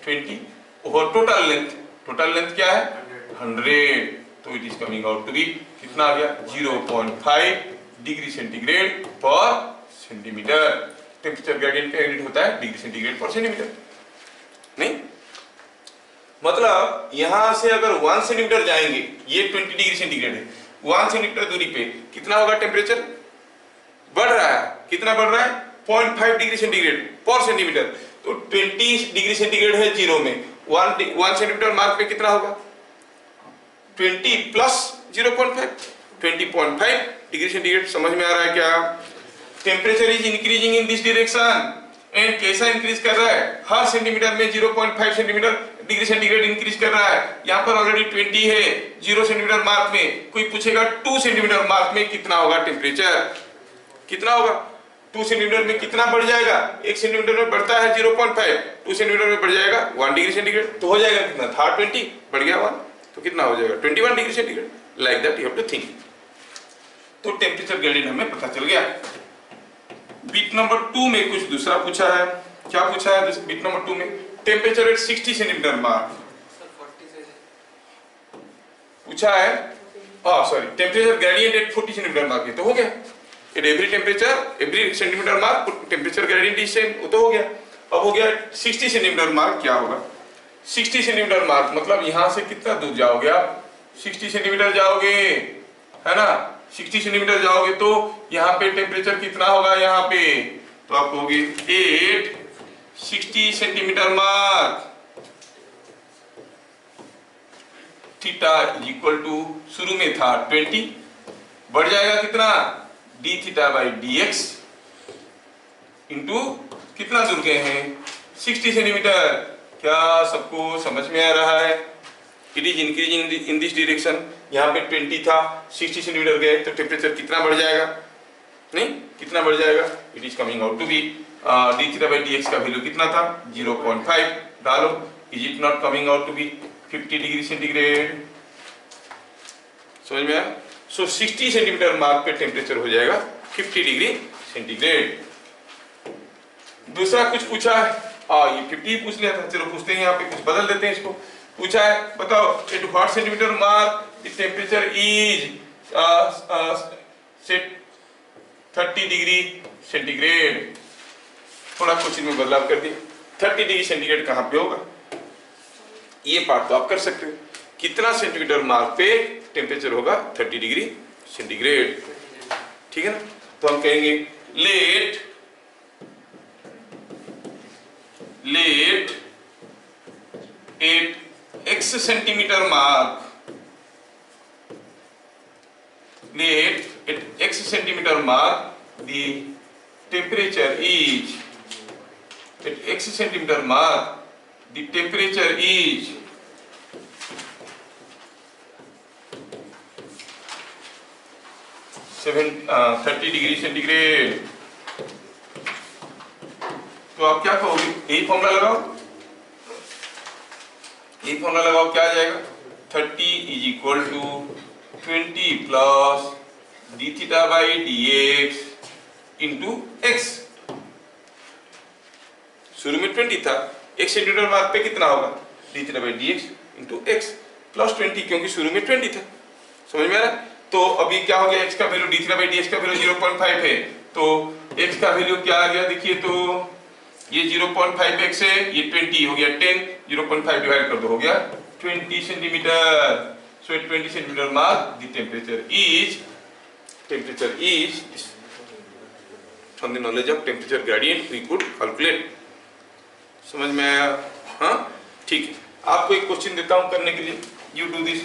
20 over total length. Total length क्या है? 100. तो it is coming out to be कितना आ गया? 0.5 degree centigrade per centimetre. Temperature gradient का यूनिट होता है डिग्री सेंटीग्रेड पर सेंटीमीटर. नहीं, मतलब यहां से अगर 1 सेंटीमीटर जाएंगे, ये 20 डिग्री सेंटीग्रेड है, 1 सेंटीमीटर दूरी पे कितना होगा टेम्परेचर? बढ़ रहा है. कितना बढ़ रहा है? 0.5 डिग्री सेंटीग्रेड पर सेंटीमीटर. तो 20 डिग्री सेंटीग्रेड है 0 में. 1 सेंटीमीटर मार्क पे कितना होगा? 20 प्लस 0.5, 20.5 डिग्री सेंटीग्रेड. समझ में आ रहा है क्या? Temperature is increasing in this direction. And कैसा इंक्रीज कर रहा है? हर सेंटीमीटर में 0.5 सेंटीमीटर डिग्री सेंटीग्रेड इंक्रीज कर रहा है. यहाँ पर ऑलरेडी 20 है 0 सेंटीमीटर मार्क में. कोई पूछेगा 2 सेंटीमीटर मार्क में कितना होगा टेम्परेचर? कितना होगा? 2 सेंटीमीटर में कितना बढ़ जाएगा, 1 सेंटीमीटर में बढ़ता है 0.5, 2 सेंटीमीटर में बढ़ जाएगा 1 डिग्री सेंटीग्रेड, तो हो जाएगा कितना था 20, बढ़ गया 1, तो कितना हो जाएगा 21 degree centigrade. Like that you have to think. तो टेम्परेचर ग्रेडियंट हमें पता चल गया। बिट नंबर 2 में कुछ दूसरा पूछा है। क्या पूछा है बिट नंबर 2 में? टेम्परेचर एट 60 सेंटीमीटर मार्क पूछा है। Sorry, temperature gradient at 40 centimetre mark, तो हो गया। At every temperature every centimetre mark temperature gradient is same, वो तो हो गया। अब हो गया 60 सेंटीमीटर मार्क, क्या होगा 60 सेंटीमीटर मार्क, मतलब यहां से कितना दूर जाओगे आप, 60 सेंटीमीटर जाओगे, है ना, 60 सेंटीमीटर जाओगे तो यहाँ पे टेम्परेचर कितना होगा, यहाँ पे तो आप कहोगे 8 60 centimetre mark theta is equal to, शुरू में था 20, बढ़ जाएगा कितना d theta by D x into कितना दूर गए हैं 60 सेंटीमीटर। क्या सबको समझ में आ रहा है? It is increasing in this direction. यहाँ पे 20 था, 60 सेंटीमीटर गए तो टेम्परेचर कितना बढ़ जाएगा, नहीं कितना बढ़ जाएगा, it is coming out to be d theta by D x का वैल्यू कितना था 0.5 डालो, is it not coming out to be 50 degree centigrade. समझ में आया? सो 60 सेंटीमीटर मार्क पे टेम्परेचर हो जाएगा 50 डिग्री सेंटीग्रेड। दूसरा कुछ पूछा है, ये 50 पूछ लिया था, चलो पूछते हैं यहाँ पे कुछ बदल देते हैं इसको। पूछा है बताओ at what centimetre mark the temperature is set 30 degree centigrade. थोड़ा क्वेश्चन में बदलाव कर दिया, 30 डिग्री सेंटीग्रेड कहाँ पे होगा, ये पार्ट तो आप कर सकते हो। कितना सेंटीमीटर मार्क पे टेम्परेचर होगा 30 डिग्री सेंटीग्रेड, ठीक है ना। तो हम कहेंगे let at x centimetre mark, let at x centimetre mark the temperature is, at x centimeter mark the temperature is 30 degree centigrade. तो आप क्या कहोगे, यही फॉर्मूला लगाओ, यही फॉर्मूला लगाओ, क्या आ जाएगा 30 is equal to 20 plus d theta by D x into x. शुरू में 20 था, 1 सेंटीमीटर मार्क पे कितना होगा D theta by D x into x plus 20, क्योंकि शुरू में 20 था। समझ में आ रहा है? तो अभी क्या हो गया, x का value D theta by D x का वैल्यू 0.5 है, तो x का वैल्यू क्या आ गया देखिए, तो ये 0.5 x है, ये 20 हो गया 10, 0.5 डिवाइड कर दो हो गया 20 centimetre. So at 20 centimetre mark the temperature is from the knowledge of temperature gradient we could calculate. समझ में आया? हाँ ठीक है, आपको एक क्वेश्चन देता हूं करने के लिए, यू डू दिस।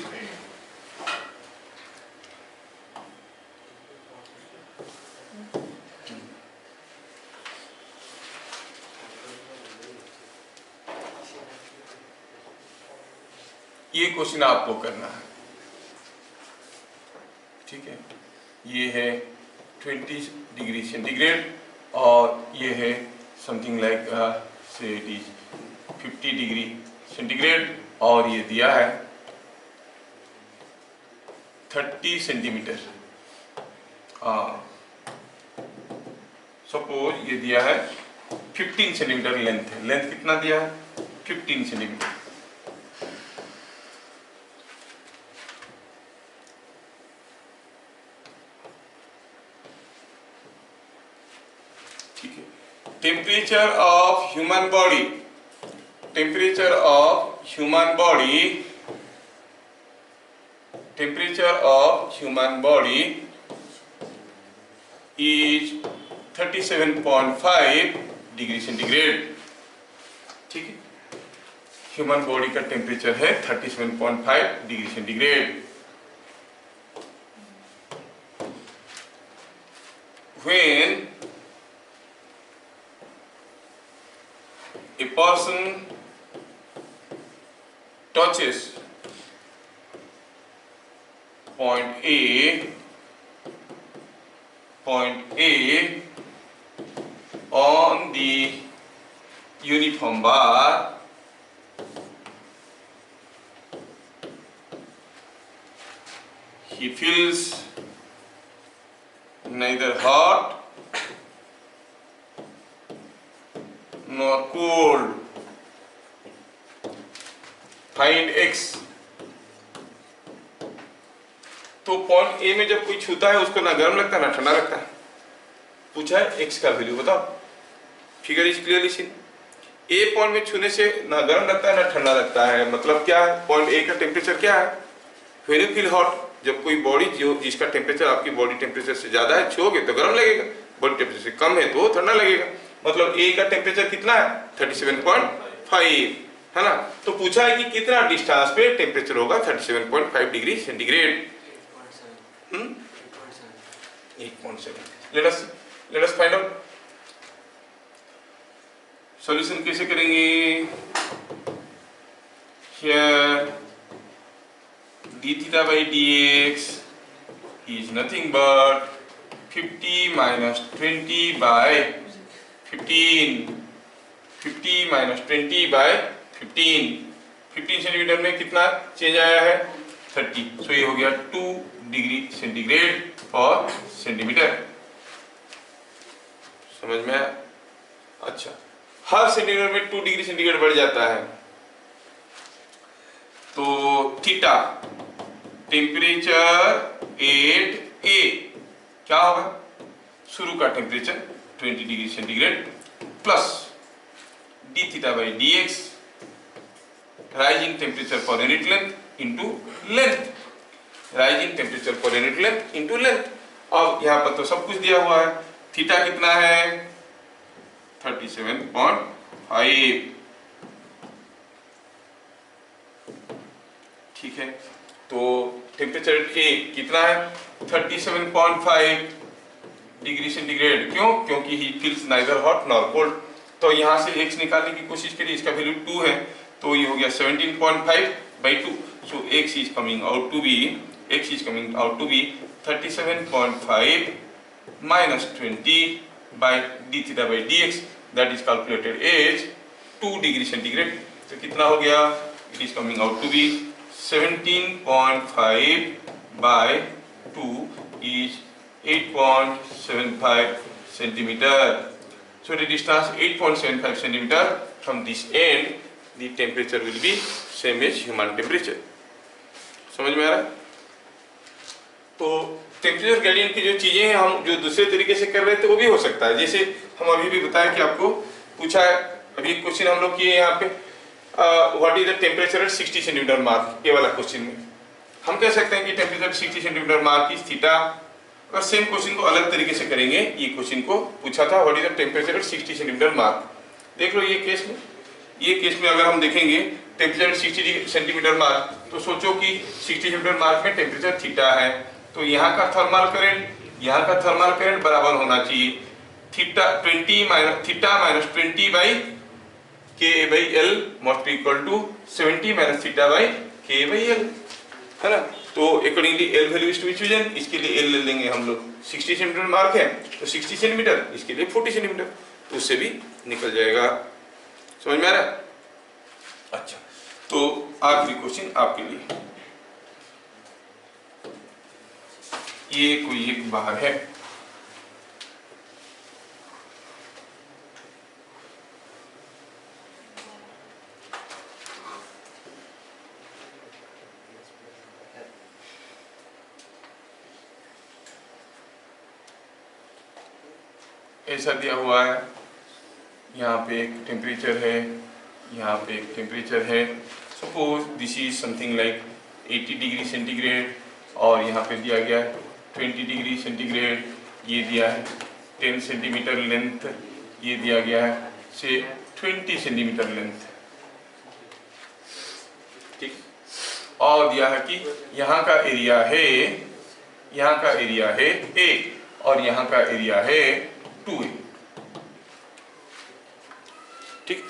ये क्वेश्चन आपको करना है, ठीक है। ये है 20 डिग्री सेंटीग्रेड और ये है समथिंग लाइक से इट इज 50 डिग्री सेंटीग्रेड और ये दिया है 30 सेंटीमीटर। सपोज ये दिया है 15 सेंटीमीटर लेंथ है, लेंथ कितना दिया है 15 centimetre. Temperature of human body, temperature of human body, temperature of human body is 37.5 degree centigrade, ठीक है। ह्यूमन बॉडी का टेम्परेचर है 37.5 degree centigrade. When a person touches point A on the uniform bar he feels neither hot nor cold. Find x. तो point A में जब कोई छूता है उसको ना गर्म लगता है ना ठंडा लगता है। पूछा है एक्स का वैल्यू बताओ। Figure is clearly seen. A point में छूने से ना गर्म लगता है ना ठंडा लगता है। मतलब क्या है, पॉइंट ए का टेम्परेचर क्या है, व्हेन यू फील हॉट, जब कोई बॉडी जो जिसका टेम्परेचर आपकी बॉडी टेम्परेचर से ज्यादा है छूओगे तो गर्म लगेगा, बॉडी टेम्परेचर से कम है तो ठंडा लगेगा। मतलब ए का टेम्परेचर कितना है 37.5 है ना। तो पूछा है कि कितना डिस्टेंस पे टेम्परेचर होगा 37.5 degree centigrade. 8.7। let us find out solution कैसे करेंगे। here d theta by dx is nothing but 50 minus 20 by 15 50 minus 20 by 15 centimetre में कितना चेंज आया है 30। सो ये हो गया 2 डिग्री सेंटीग्रेड पर सेंटीमीटर। समझ में आया। अच्छा, हर सेंटीमीटर में 2 डिग्री सेंटीग्रेड बढ़ जाता है तो थीटा टेम्परेचर एट ए क्या होगा, शुरू का temperature 20 degree centigrade plus d theta by D x rising temperature per unit length into length, rising temperature per unit length into length. अब यहाँ पर तो सब कुछ दिया हुआ है। थीटा कितना है 37.5, ठीक है। तो टेम्परेचर ए कितना है 37.5 डिग्री सेंटीग्रेड। क्यों? क्योंकि he feels neither hot nor cold. तो यहाँ से x निकालने की कोशिश करिए, इसका वैल्यू 2 है तो ये हो गया 17.5/2। सो x is coming out to be 37.5 minus 20 by d theta by dx, that is calculated as 2 degree centigrade. तो कितना हो गया, it is coming out to be 17.5 by 2 is 8.75 centimeter. So the distance 8.75 centimeter from this end, the temperature will be same as human temperature. समझ में आ रहा है। तो temperature gradient की जो चीजें हैं हम जो दूसरे तरीके से कर रहे थे वो भी हो सकता है। जैसे हम अभी भी बताया कि आपको पूछा है, अभी क्वेश्चन हम लोग किए यहाँ पे what is the temperature at 60 centimetre mark, ये वाला क्वेश्चन में हम कह सकते हैं कि temperature 60 centimetre mark is theta. और सेम क्वेश्चन को अलग तरीके से करेंगे। ये क्वेश्चन को पूछा था what is the temperature at 60 centimetre mark. देख लो ये केस में अगर हम देखेंगे टेम्परेचर 60 सेंटीमीटर मार्क, तो सोचो कि 60 सेंटीमीटर मार्क में टेम्परेचर थीटा है, तो यहाँ का थर्मल करंट बराबर होना चाहिए theta 20 by k by l must be equal to 70 minus theta by k by l, है ना। तो accordingly l value is to be chosen, इसके लिए एल ले लेंगे हम लोग। 60 सेंटीमीटर मार्क है तो 60 सेंटीमीटर, इसके लिए 40 सेंटीमीटर, तो उससे भी निकल जाएगा। समझ में आ रहा है। अच्छा, तो आखिरी क्वेश्चन आपके लिए, ये कोई एक बाहर है, ऐसा दिया हुआ है, यहाँ पे एक टेम्परेचर है, यहाँ पे एक टेम्परेचर है। Suppose this is something like 80 degree centigrade और यहाँ पे दिया गया है 20 डिग्री सेंटीग्रेड, ये दिया है 10 सेंटीमीटर लेंथ, ये दिया गया है से 20 सेंटीमीटर लेंथ, ठीक। और दिया है कि यहाँ का एरिया है, यहाँ का एरिया है A और यहाँ का एरिया है 2A, ठीक।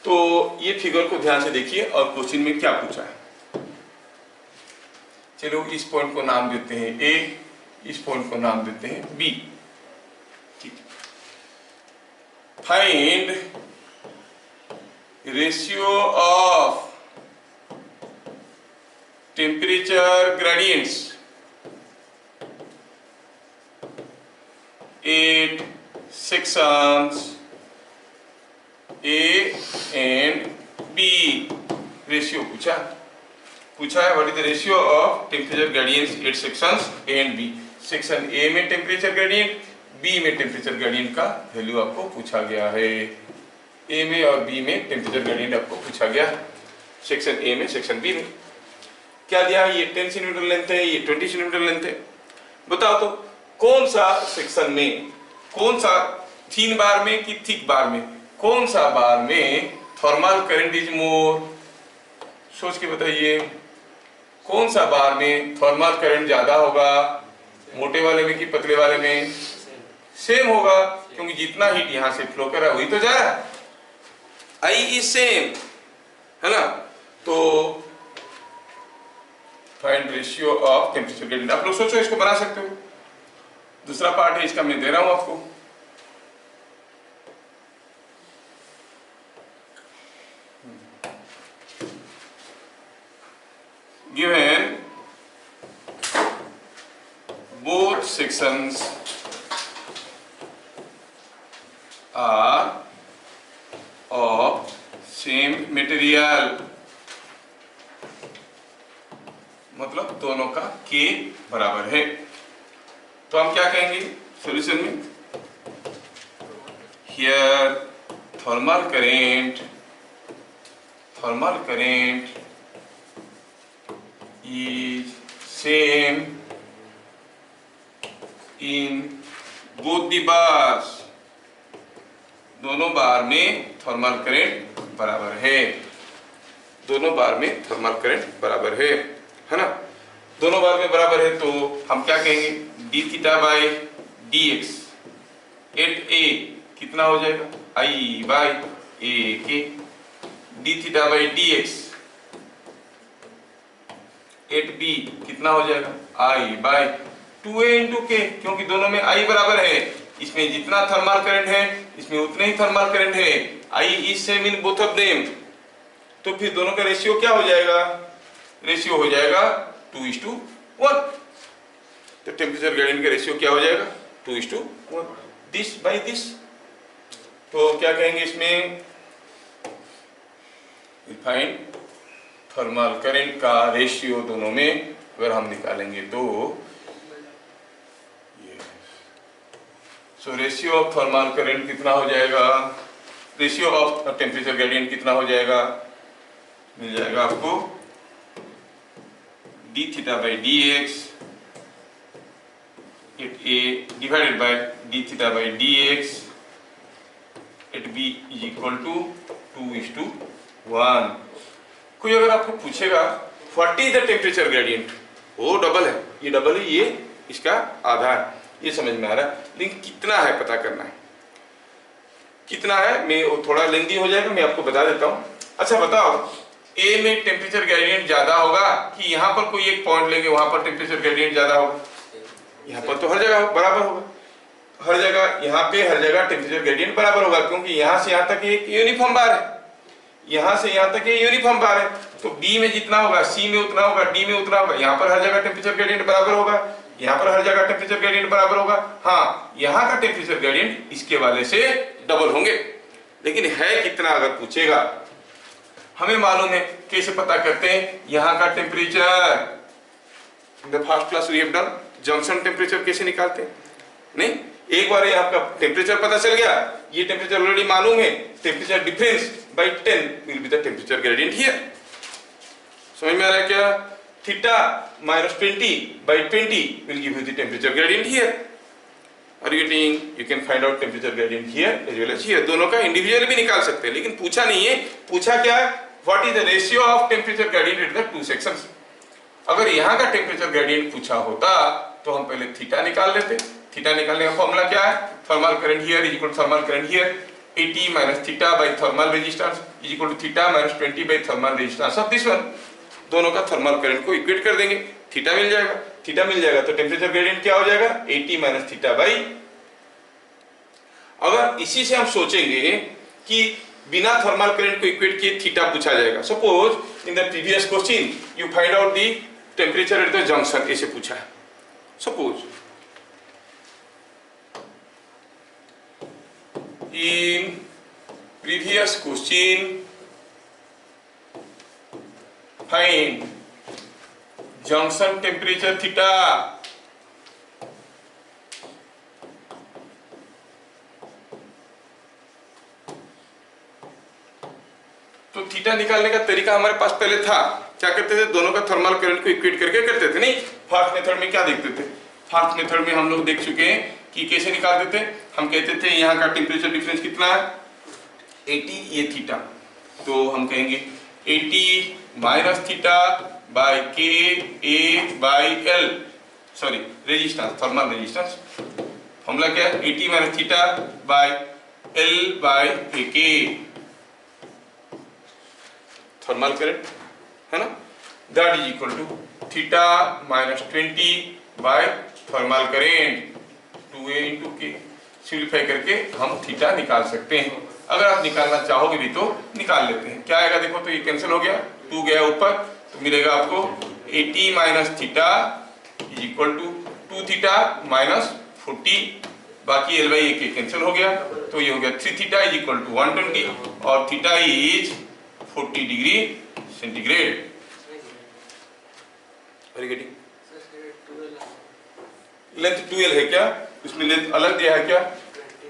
तो ये फिगर को ध्यान से देखिए और क्वेश्चन में क्या पूछा है। चलो इस पॉइंट को नाम देते हैं A, इस पॉइंट को नाम देते हैं B, ठीक। Find ratio of temperature gradients at sections A and B. Ratio पूछा है what is the ratio of temperature gradients at sections A and B. Section A में टेम्परेचर ग्रेडियंट, बी में टेम्परेचर ग्रेडियंट का value आपको पूछा गया है। ए में और बी में टेम्परेचर ग्रेडियंट आपको पूछा गया, सेक्शन ए में सेक्शन बी में। क्या दिया? ये 10 सेंटीमीटर लेंथ है, ये 20 सेंटीमीटर लेंथ है। बताओ तो कौन सा सेक्शन में, कौन सा थिन बार में कि थिक बार में, कौन सा बार में थर्मल करंट इज मोर? सोच के बताइए, कौन सा बार में थर्मल करंट ज्यादा होगा, मोटे वाले में कि पतले वाले में? सेम होगा, क्योंकि जितना हीट यहां से फ्लो कर रहा है वही तो जा रहा है। आई इज सेम, है ना? तो find ratio of temperature gradient. आप लोग सोचो, इसको बना सकते हो। दूसरा पार्ट है इसका, मैं दे रहा हूं आपको। Given both sections are of same material, मतलब दोनों का K बराबर है। तो हम क्या कहेंगे सॉल्यूशन में? Here thermal current is same in both the bars, दोनों बार में थर्मल करंट बराबर है, दोनों बार में थर्मल करंट बराबर है ना? दोनों बार में बराबर है तो हम क्या कहेंगे? D theta by D x at A कितना हो जाएगा? I by A K. D theta by D x at B कितना हो जाएगा? आई बाई 2a इंटू के, क्योंकि दोनों में I बराबर है। इसमें जितना थर्मल करंट है इसमें उतने ही थर्मल करंट है। I is same in both of them, तो फिर दोनों का रेशियो क्या हो जाएगा? रेशियो हो जाएगा 2:1। तो टेम्परेचर ग्रेडियंट का रेशियो क्या हो जाएगा? 2:1, दिस बाई दिस। तो क्या कहेंगे इसमें? फाइंड थर्मल करंट का रेशियो दोनों में अगर हम निकालेंगे तो so ratio of thermal current कितना हो जाएगा? रेशियो ऑफ टेम्परेचर ग्रेडियंट कितना हो जाएगा? मिल जाएगा आपको d theta by D x at A divided by d theta by D x at B is equal to 2:1। कोई अगर आपको पूछेगा what is the temperature gradient, वो डबल है, ये डबल है, ये इसका आधा है, ये समझ में आ रहा है। लेकिन कितना है पता करना है, कितना है। मैं वो थोड़ा लेंदी हो जाएगा, मैं आपको बता देता हूँ। अच्छा बताओ, ए में टेम्परेचर ग्रेडियंट ज्यादा होगा कि यहाँ पर कोई एक पॉइंट लेंगे वहां पर टेम्परेचर ग्रेडियंट ज्यादा होगा? यहाँ पर तो हर जगह बराबर होगा, हर जगह यहाँ पे हर जगह टेम्परेचर ग्रेडियंट बराबर होगा, क्योंकि यहाँ से यहाँ तक एक यूनिफॉर्म बार है, यहाँ से यहाँ तक ये यूनिफॉर्म बार है। तो बी में जितना होगा सी में उतना होगा, डी में उतना होगा। यहाँ पर हर जगह टेम्परेचर ग्रेडियंट बराबर होगा, यहाँ पर हर जगह टेम्परेचर ग्रेडियंट बराबर होगा। हाँ, यहाँ का टेम्परेचर ग्रेडियंट इसके वाले से डबल होंगे, लेकिन है कितना अगर पूछेगा? हमें मालूम है, कैसे पता करते हैं? यहाँ का temperature in the first class we have done, junction temperature कैसे निकालते हैं? नहीं, एक बार आपका टेम्परेचर पता चल गया, ये टेम्परेचर ऑलरेडी मालूम है, temperature difference bye 10 will be the temperature gradient here. समझ में आ रहा है क्या? Theta minus 20 by 20 will give you the temperature gradient here. Are you getting? You can find out temperature gradient here as well as here. दोनों का individual भी निकाल सकते हैं, लेकिन पूछा नहीं है। पूछा क्या है? What is the ratio of temperature gradient at the two sections? अगर यहाँ का टेम्परेचर ग्रेडियंट पूछा होता तो हम पहले थीटा निकाल लेते। थीटा निकालने का फॉर्मूला क्या है? Thermal current here is equal to thermal current here 80 minus theta by thermal resistance is equal to theta minus 20 by thermal resistance of this one. दोनों का थर्मल करंट को इक्वेट कर देंगे, थीटा मिल जाएगा। थीटा मिल जाएगा तो टेम्परेचर ग्रेडियंट क्या हो जाएगा? 80 माइनस थीटा बाई। अगर इसी से हम सोचेंगे कि बिना थर्मल करंट को इक्वेट किए थीटा पूछा जाएगा, suppose in the previous question you find out the temperature at the junction, ऐसे पूछा है। Suppose in previous question find junction temperature theta, तो थीटा निकालने का तरीका हमारे पास पहले था, क्या करते थे, दोनों का थर्मल करंट को इक्वेट करके करते थे। नहीं, फर्स्ट मेथड में क्या देखते थे, फर्स्ट मेथड में हम लोग देख चुके हैं कि कैसे निकालते थे। हम कहते थे यहाँ का टेम्परेचर डिफरेंस कितना है 80, ये थीटा, तो हम कहेंगे 80 minus theta by K A by L, sorry resistance, thermal resistance, formula क्या है 80 minus theta by L by A K, thermal current है ना, that is equal to theta minus 20 by thermal current 2a into K. Simplify करके हम theta निकाल सकते हैं। अगर आप निकालना चाहोगे भी तो निकाल लेते हैं। क्या आएगा देखो, तो ये कैंसिल हो गया, 2 गया ऊपर, तो मिलेगा आपको 80 minus theta is equal to 2 theta minus 40, बाकी एल बाई ए के कैंसिल हो गया, तो ये हो गया 3 थीटा इज इक्वल टू 120 और theta is 40 degree centigrade. Length 12 है क्या, उसमें लेंथ अलग दिया है क्या,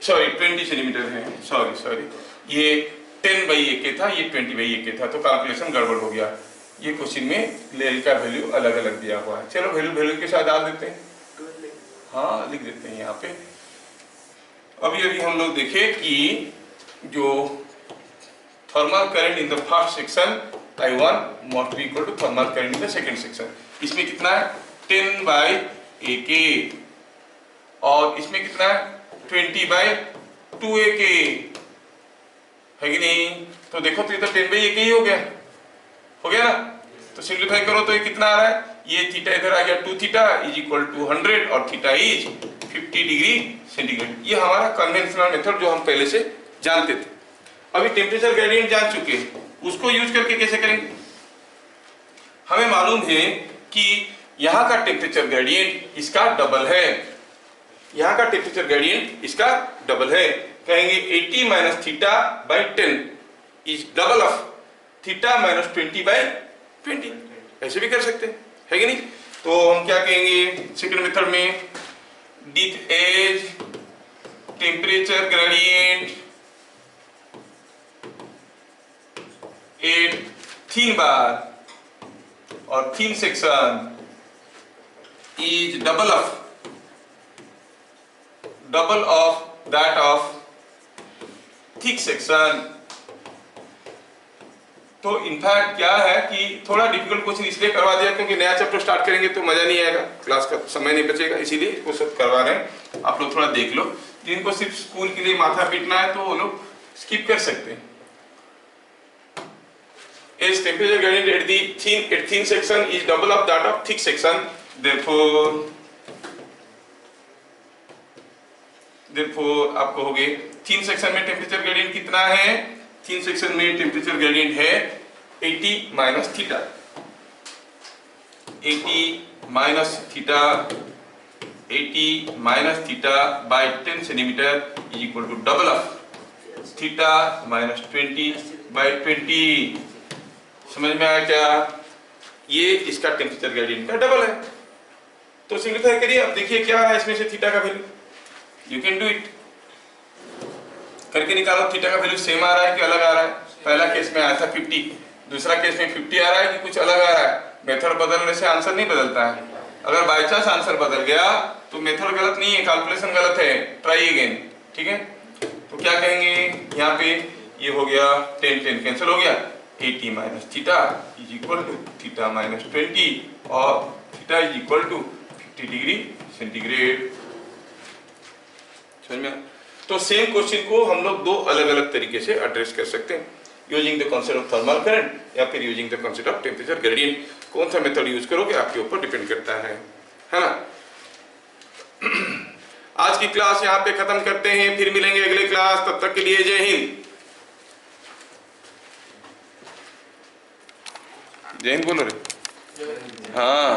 सॉरी 20 सेंटीमीटर है, सॉरी ये 10 बाई ए के था, ये 20 बाई ए के था, तो कैलकुलेशन गड़बड़ हो गया। ये क्वेश्चन में लेल का वैल्यू अलग अलग दिया हुआ है। चलो वैल्यू के साथ डाल देते हैं, हाँ लिख देते हैं यहाँ पे। अभी हम लोग देखे कि जो thermal current in the first section I1 must be equal to thermal current in the second section. इसमें कितना है 10 बाई ए के और इसमें कितना है 20 बाई 2a के, है कि नहीं। तो देखो तो ये तो 10 बाई ए के ही हो गया ना। तो सिंप्लीफाई करो तो ये कितना आ रहा है, ये थीटा इधर आ गया 2 थीटा इज इक्वल टू 100 और थीटा इज 50 डिग्री सेंटीग्रेड। ये हमारा कन्वेंशनल मेथड जो हम पहले से जानते थे। अभी टेम्परेचर ग्रेडियंट जान चुके हैं, उसको यूज करके कैसे करेंगे। हमें मालूम है कि यहाँ का टेम्परेचर ग्रेडियंट इसका डबल है, यहाँ का टेम्परेचर ग्रेडियंट इसका डबल है। कहेंगे 80 minus theta by 10 is double of theta minus 20 by 20, ऐसे भी कर सकते हैं, है कि नहीं। तो हम क्या कहेंगे सेकंड मेथड में, did as temperature gradient at thin bar और thin section is double of that of thick section। तो इनफैक्ट क्या है कि थोड़ा डिफिकल्ट क्वेश्चन इसलिए करवा दिया क्योंकि नया चैप्टर स्टार्ट करेंगे तो मजा नहीं आएगा, क्लास का समय नहीं बचेगा, इसीलिए इसको सब करवा रहे हैं। आप लोग थोड़ा देख लो, जिनको सिर्फ स्कूल के लिए माथा पीटना है तो वो लोग स्किप कर सकते हैं। As temperature gradient at thin section is double of that of thick section, therefore आपको हो गए थिन सेक्शन में टेम्परेचर ग्रेडियंट कितना है, थिन सेक्शन में टेम्परेचर ग्रेडियंट है 80 minus theta, 80 minus theta, 80 minus theta by 10 centimetre is equal to double of theta minus 20 by 20। समझ में आया क्या, ये इसका टेम्परेचर ग्रेडियंट का डबल है। तो सिंप्लीफाई करिए, अब देखिए क्या है इसमें से थीटा का value, you can do it, करके निकालो थीटा का वैल्यू सेम आ रहा है कि अलग आ रहा है। पहला केस में आया था 50, दूसरा केस में 50 आ रहा है कि कुछ अलग आ रहा है। मेथड बदलने से आंसर नहीं बदलता है, अगर बाय चांस आंसर बदल गया तो मेथड गलत नहीं है, कैलकुलेशन गलत है, ट्राई अगेन, ठीक है। तो क्या कहेंगे यहाँ पे, ये हो गया 10 10 कैंसिल हो गया, 80 minus theta is equal to theta minus 20 और theta is equal to 50 degree centigrade. समझ में। तो सेम क्वेश्चन को हम लोग दो अलग अलग तरीके से एड्रेस कर सकते हैं, using the concept of thermal current या फिर using the concept of temperature gradient. कौन सा मेथड यूज करोगे आपके ऊपर डिपेंड करता है ना। आज की क्लास यहाँ पे खत्म करते हैं, फिर मिलेंगे अगले क्लास। तब तक के लिए जय हिंद। जय हिंद बोलो रे। हाँ।